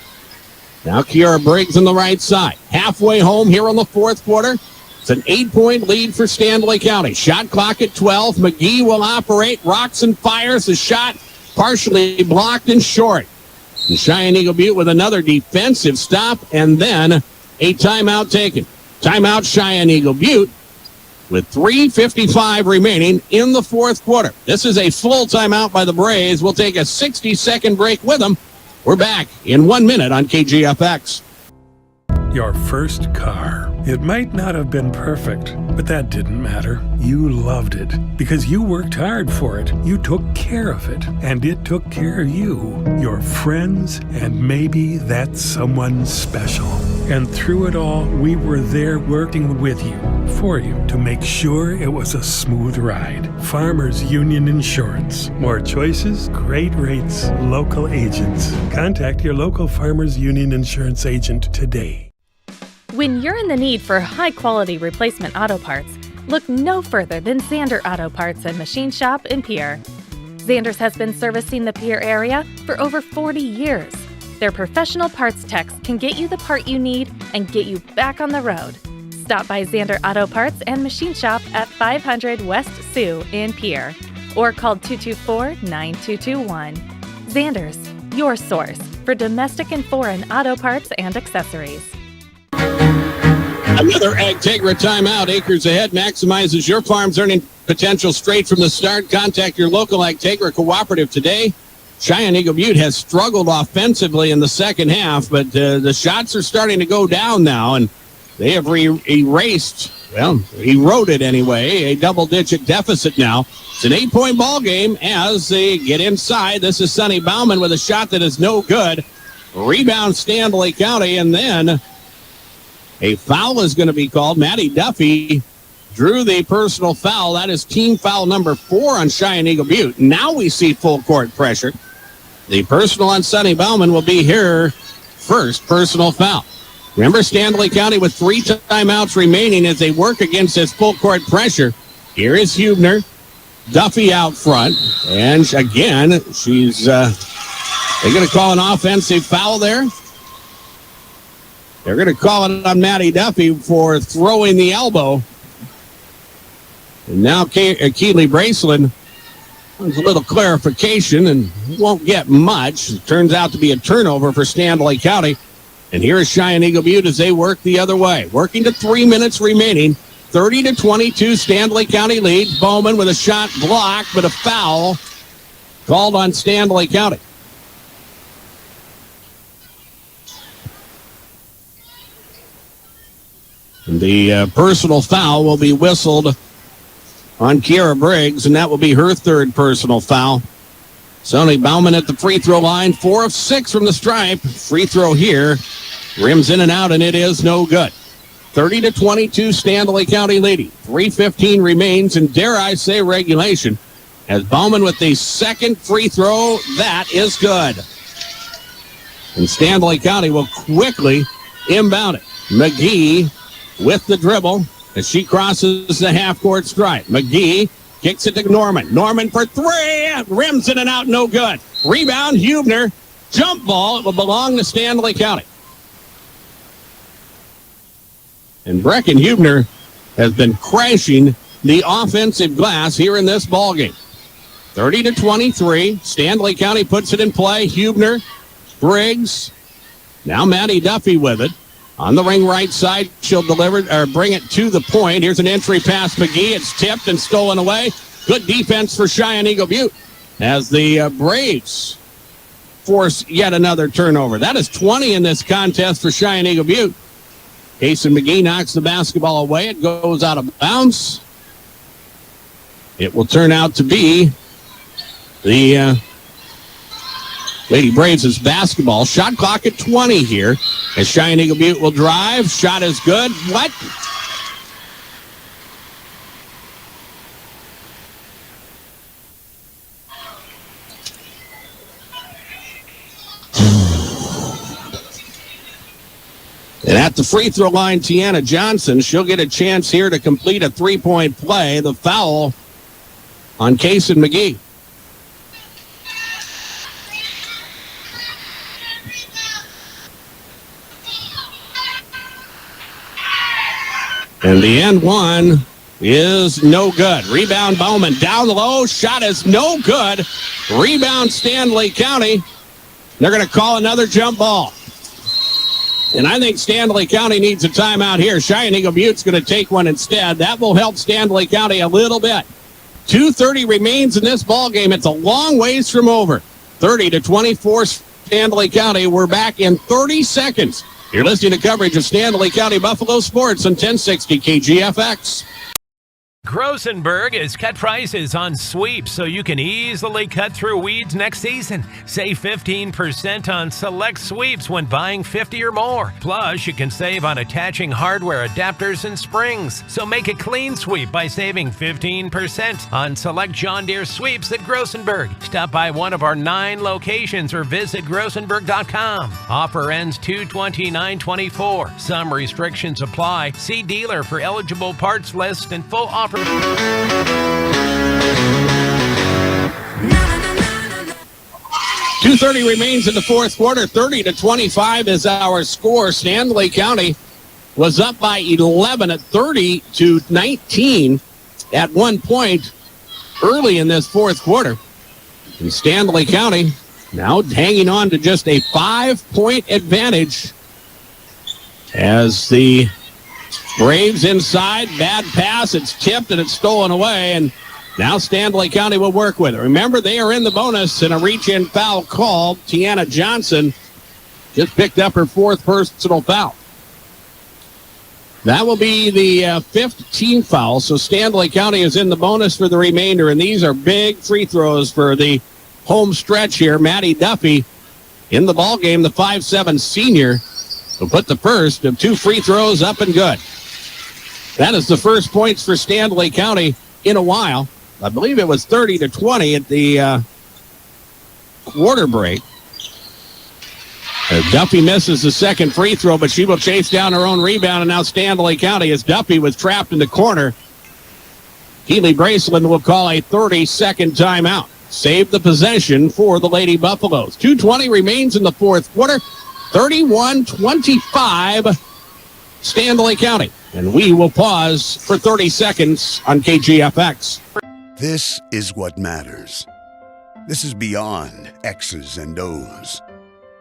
Now Kiara Briggs on the right side. Halfway home here in the fourth quarter. It's an 8-point lead for Stanley County. Shot clock at 12. McGee will operate. Rocks and fires. The shot partially blocked and short. And Cheyenne-Eagle Butte with another defensive stop and then a timeout taken. Timeout Cheyenne-Eagle Butte with 3:55 remaining in the fourth quarter. This is a full timeout by the Braves. We'll take a 60-second break with them. We're back in 1 minute on KGFX. Your first car. It might not have been perfect, but that didn't matter. You loved it because you worked hard for it. You took care of it, and it took care of you, your friends, and maybe that someone special. And through it all, we were there working with you, for you, to make sure it was a smooth ride. Farmers Union Insurance. More choices, great rates, local agents. Contact your local Farmers Union Insurance agent today. When you're in the need for high-quality replacement auto parts, look no further than Zander Auto Parts and Machine Shop in Pierre. Zander's has been servicing the Pierre area for over 40 years. Their professional parts techs can get you the part you need and get you back on the road. Stop by Zander Auto Parts and Machine Shop at 500 West Sioux in Pierre or call 224-9221. Zander's, your source for domestic and foreign auto parts and accessories. Another Agtegra timeout. Acres Ahead maximizes your farm's earning potential straight from the start. Contact your local Agtegra cooperative today. Cheyenne-Eagle Butte has struggled offensively in the second half, but the shots are starting to go down now, and they have eroded anyway, a double-digit deficit now. It's an 8-point ball game as they get inside. This is Sonny Bauman with a shot that is no good. Rebound Stanley County, and then a foul is going to be called. Maddie Duffy drew the personal foul. That is team foul number 4 on Cheyenne-Eagle Butte. Now we see full court pressure. The personal on Sonny Bauman will be her first personal foul. Remember, Stanley County with 3 timeouts remaining as they work against this full court pressure. Here is Hubner. Duffy out front. And again, they're going to call an offensive foul there. They're going to call it on Maddie Duffy for throwing the elbow. And now Keeley Braceland wants a little clarification and won't get much. It turns out to be a turnover for Stanley County. And here is Cheyenne-Eagle Butte as they work the other way. Working to 3 minutes remaining. 30-22 Stanley County leads. Bowman with a shot blocked, but a foul called on Stanley County. The personal foul will be whistled on Kiara Briggs, and that will be her third personal foul. Sonny Bauman at the free throw line, 4 of 6 from the stripe. Free throw here, rims in and out, and it is no good. 30-22 Stanley County leading. 3:15 remains, and dare I say regulation, as Bauman with the second free throw, that is good. And Stanley County will quickly inbound it. McGee with the dribble as she crosses the half-court stripe. McGee kicks it to Norman. Norman for 3. Rims in and out, no good. Rebound, Hubner. Jump ball. It will belong to Stanley County. And Brecken Hubner has been crashing the offensive glass here in this ballgame. 30-23. Stanley County puts it in play. Hubner, Briggs. Now Maddie Duffy with it. On the ring right side, she'll deliver or bring it to the point. Here's an entry pass, McGee. It's tipped and stolen away. Good defense for Cheyenne-Eagle Butte as the Braves force yet another turnover. That is 20 in this contest for Cheyenne-Eagle Butte. Kason McGee knocks the basketball away. It goes out of bounds. It will turn out to be the Lady Braves' basketball. Shot clock at 20 here as Cheyenne-Eagle Butte will drive. Shot is good. What? And at the free throw line, Tiana Johnson, she'll get a chance here to complete a three-point play. The foul on Kason McGee. And the end one is no good. Rebound Bowman down low. Shot is no good. Rebound Stanley County. They're going to call another jump ball. And I think Stanley County needs a timeout here. Cheyenne-Eagle Butte's going to take one instead. That will help Stanley County a little bit. 2:30 remains in this ball game. It's a long ways from over. 30-24 Stanley County. We're back in 30 seconds. You're listening to coverage of Stanley County Buffalo Sports on 1060 KGFX. Grosenberg has cut prices on sweeps so you can easily cut through weeds next season. Save 15% on select sweeps when buying 50 or more. Plus, you can save on attaching hardware adapters and springs. So make a clean sweep by saving 15% on select John Deere sweeps at Grosenberg. Stop by one of our 9 locations or visit grosenberg.com. Offer ends 2/29/24. Some restrictions apply. See dealer for eligible parts list and full offer. 2:30 remains in the fourth quarter. 30-25 is our score. Stanley County was up by 11 at 30-19 at one point early in this fourth quarter. And Stanley County now hanging on to just a 5-point advantage as the Braves inside, bad pass, it's tipped and it's stolen away, and now Stanley County will work with it. Remember, they are in the bonus and a reach-in foul called. Tiana Johnson just picked up her 4th personal foul. That will be the 5th team foul, so Stanley County is in the bonus for the remainder, and these are big free throws for the home stretch here. Maddie Duffy in the ballgame, the 5'7" senior, will put the first of 2 free throws up and good. That is the first points for Stanley County in a while. I believe it was 30-20 at the quarter break. Duffy misses the second free throw, but she will chase down her own rebound, and now Stanley County, as Duffy was trapped in the corner, Keely Braceland will call a 30-second timeout. Save the possession for the Lady Buffaloes. 2:20 remains in the fourth quarter. 31-25 Stanley County. And we will pause for 30 seconds on KGFX. This is what matters. This is beyond X's and O's.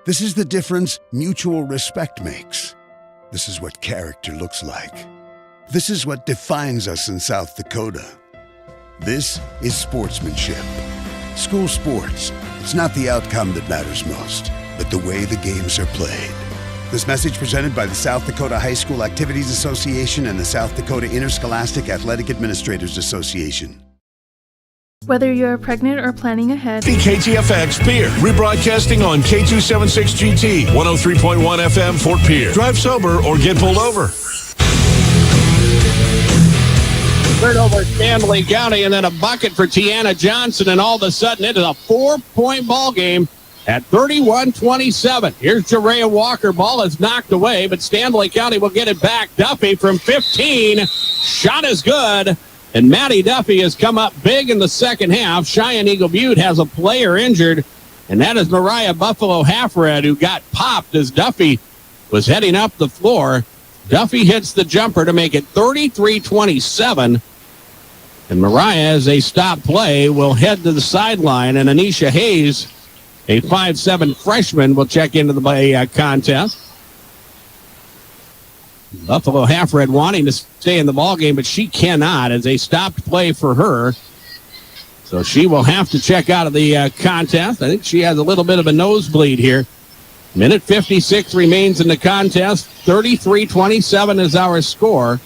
This is the difference mutual respect makes. This is what character looks like. This is what defines us in South Dakota. This is sportsmanship. School sports. It's not the outcome that matters most, but the way the games are played. This message presented by the South Dakota High School Activities Association and the South Dakota Interscholastic Athletic Administrators Association. Whether you're pregnant or planning ahead, KGFX Pierre, rebroadcasting on K276GT, 103.1 FM Fort Pierre. Drive sober or get pulled over. Third over Stanley County, and then a bucket for Tiana Johnson, and all of a sudden it is a 4-point ball game at 31-27. Here's Jerea Walker. Ball is knocked away, but Stanley County will get it back. Duffy from 15. Shot is good. And Maddie Duffy has come up big in the second half. Cheyenne-Eagle Butte has a player injured, and that is Mariah Buffalo Halfred, who got popped as Duffy was heading up the floor. Duffy hits the jumper to make it 33-27. And Mariah, as a stop play, will head to the sideline. And Anisha Hayes, a 5'7" freshman, will check into the contest. Buffalo Half-Red wanting to stay in the ballgame, but she cannot as a stopped play for her. So she will have to check out of the contest. I think she has a little bit of a nosebleed here. Minute 56 remains in the contest. 33-27 is our score.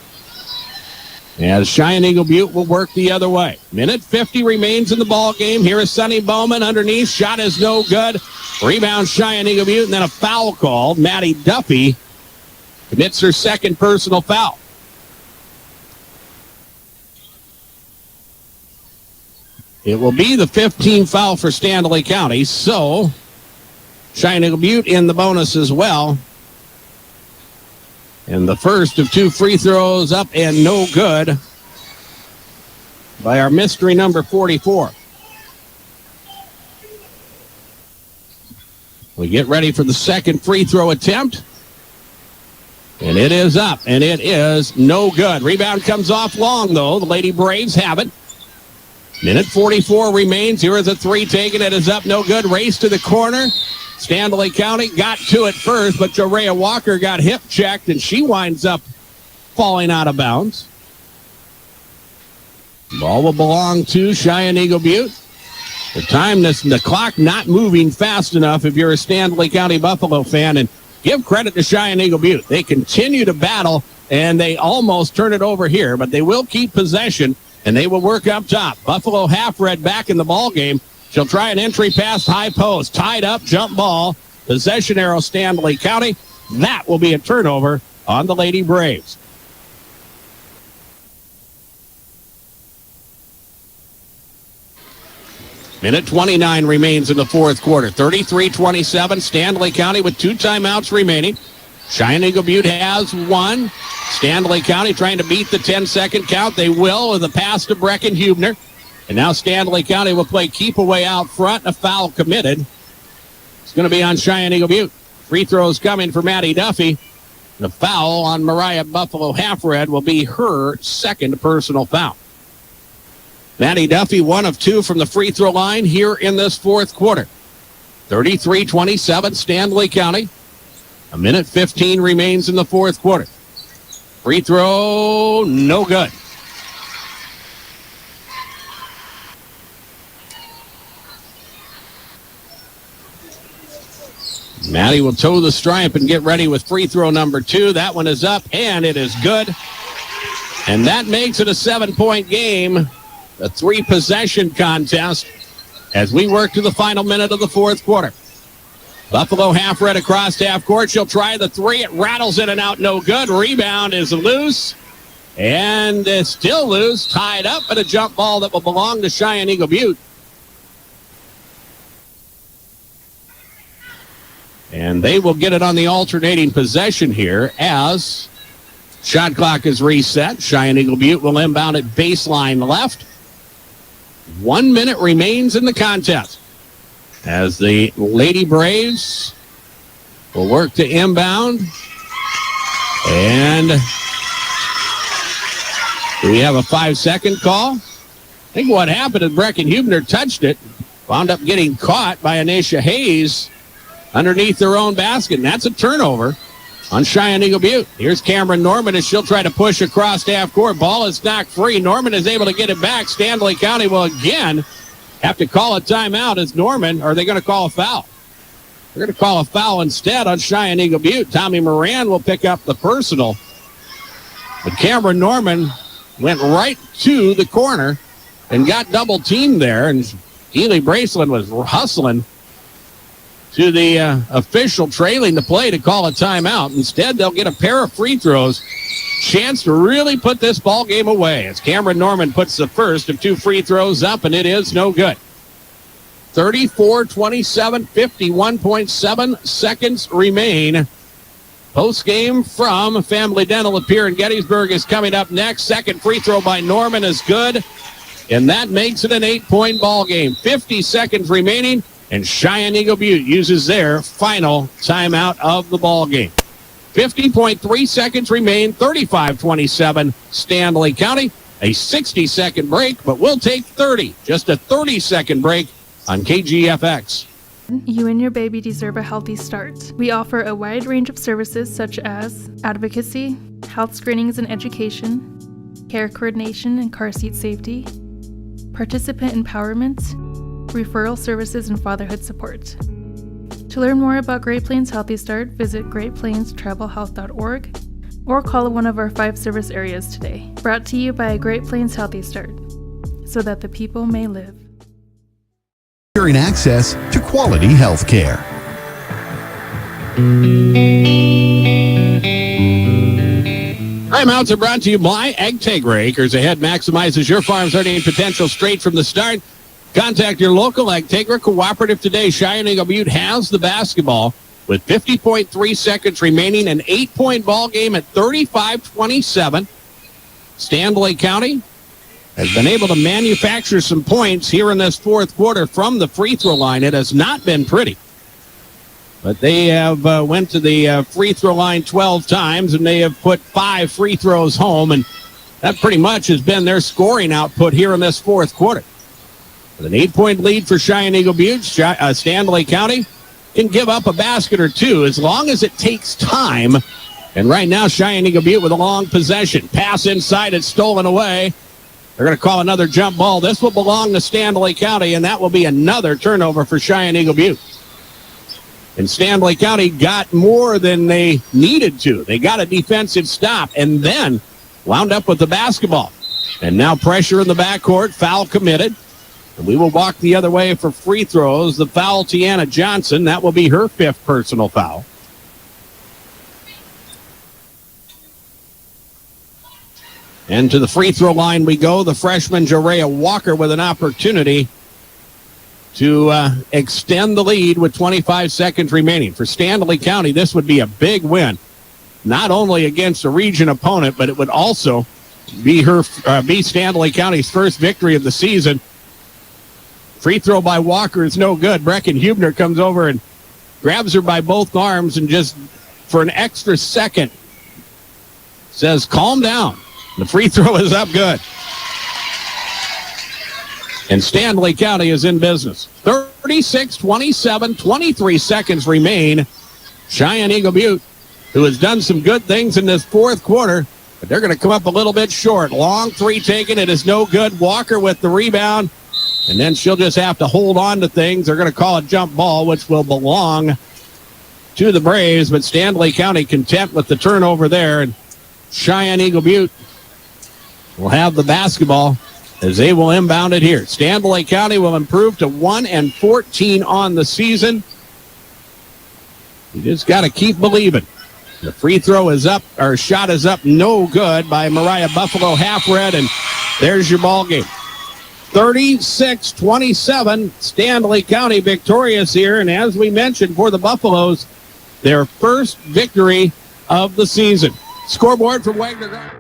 As Cheyenne-Eagle Butte will work the other way. Minute 50 remains in the ball game. Here is Sunny Bowman underneath. Shot is no good. Rebound Cheyenne-Eagle Butte, and then a foul called. Maddie Duffy commits her second personal foul. It will be the 15th foul for Stanley County, so Cheyenne-Eagle Butte in the bonus as well. And the first of two free throws up and no good by our mystery number 44. We get ready for the second free throw attempt. And it is up, and it is no good. Rebound comes off long, though. The Lady Braves have it. Minute 44 remains. Here is a three taken. It is up, no good. Race to the corner. Stanley County got to it first, but Jorea Walker got hip checked, and she winds up falling out of bounds. Ball will belong to Cheyenne-Eagle Butte. The clock not moving fast enough if you're a Stanley County Buffalo fan, and give credit to Cheyenne-Eagle Butte. They continue to battle, and they almost turn it over here, but they will keep possession, and they will work up top. Buffalo Half-Red back in the ball game. She'll try an entry pass, high post, tied up, jump ball, possession arrow, Stanley County. That will be a turnover on the Lady Braves. Minute 29 remains in the fourth quarter. 33-27, Stanley County with 2 timeouts remaining. Cheyenne-Eagle Butte has one. Stanley County trying to beat the 10-second count. They will with a pass to Brecken Hubner. And now Stanley County will play keep away out front. A foul committed. It's going to be on Cheyenne-Eagle Butte. Free throws coming for Maddie Duffy. The foul on Mariah Buffalo Half-Red will be her second personal foul. Maddie Duffy, 1 of 2 from the free throw line here in this fourth quarter. 33-27, Stanley County. A minute 15 remains in the fourth quarter. Free throw, no good. Maddie will toe the stripe and get ready with free throw number 2. That one is up, and it is good. And that makes it a 7-point game, a 3-possession contest as we work to the final minute of the fourth quarter. Buffalo Half-Red across half court. She'll try the 3. It rattles in and out, no good. Rebound is loose, and it's still loose, tied up, but a jump ball that will belong to Cheyenne-Eagle Butte. And they will get it on the alternating possession here as shot clock is reset. Cheyenne-Eagle Butte will inbound at baseline left. 1 minute remains in the contest as the Lady Braves will work to inbound. And do we have a 5-second call? I think what happened is Brecken Hubner touched it, wound up getting caught by Anisha Hayes underneath their own basket, and that's a turnover on Cheyenne-Eagle Butte. Here's Cameron Norman as she'll try to push across half court. Ball is knocked free. Norman is able to get it back. Stanley County will again have to call a timeout as Norman, or are they going to call a foul? They're going to call a foul instead on Cheyenne-Eagle Butte. Tommy Moran will pick up the personal. But Cameron Norman went right to the corner and got double teamed there, and Keely Braceland was hustling to the official trailing the play to call a timeout. Instead, they'll get a pair of free throws. Chance to really put this ball game away as Cameron Norman puts the first of 2 free throws up, and it is no good. 34-27, 51.7 seconds remain. Post-game from Family Dental of Pierre and Gettysburg is coming up next. Second free throw by Norman is good, and that makes it an 8-point ball game. 50 seconds remaining. And Cheyenne-Eagle Butte uses their final timeout of the ball game. 50.3 seconds remain, 35-27 Stanley County. A 60-second break, but we'll take 30. Just a 30-second break on KGFX. You and your baby deserve a healthy start. We offer a wide range of services such as advocacy, health screenings and education, care coordination and car seat safety, participant empowerment, referral services, and fatherhood support. To learn more about Great Plains Healthy Start, visit greatplainstravelhealth.org or call one of our 5 service areas today. Brought to you by Great Plains Healthy Start, so that the people may live. Securing access to quality health care. Timeouts are brought to you by Agtegra. Acres Ahead maximizes your farm's earning potential straight from the start. Contact your local Agtegra cooperative today. Cheyenne-Eagle Butte has the basketball with 50.3 seconds remaining, an 8-point ball game at 35-27. Stanley County has been able to manufacture some points here in this fourth quarter from the free throw line. It has not been pretty, but they have went to the free throw line 12 times, and they have put 5 free throws home, and that pretty much has been their scoring output here in this fourth quarter. With an 8-point lead for Cheyenne-Eagle Butte, Stanley County can give up a basket or two as long as it takes time. And right now, Cheyenne-Eagle Butte with a long possession. Pass inside, it's stolen away. They're going to call another jump ball. This will belong to Stanley County, and that will be another turnover for Cheyenne-Eagle Butte. And Stanley County got more than they needed to. They got a defensive stop and then wound up with the basketball. And now pressure in the backcourt, foul committed. And we will walk the other way for free throws. The foul, Tiana Johnson. That will be her 5th personal foul. And to the free throw line we go. The freshman Jerea Walker with an opportunity to extend the lead with 25 seconds remaining. For Stanley County, this would be a big win, not only against a region opponent, but it would also be Stanley County's first victory of the season. Free throw by Walker is no good. Brecken Hubner comes over and grabs her by both arms and just for an extra second says, calm down. The free throw is up good. And Stanley County is in business. 36-27, 23 seconds remain. Cheyenne-Eagle Butte, who has done some good things in this fourth quarter, but they're going to come up a little bit short. Long three taken. It is no good. Walker with the rebound. And then she'll just have to hold on to things. They're going to call a jump ball, which will belong to the Braves. But Stanley County content with the turnover there. And Cheyenne-Eagle Butte will have the basketball as they will inbound it here. Stanley County will improve to 1-14 on the season. You just got to keep believing. The free throw is up, or shot is up, no good by Mariah Buffalo Half-Red, and there's your ball game. 36-27, Stanley County victorious here, and as we mentioned for the Buffaloes, their first victory of the season. Scoreboard from Wagner Garden.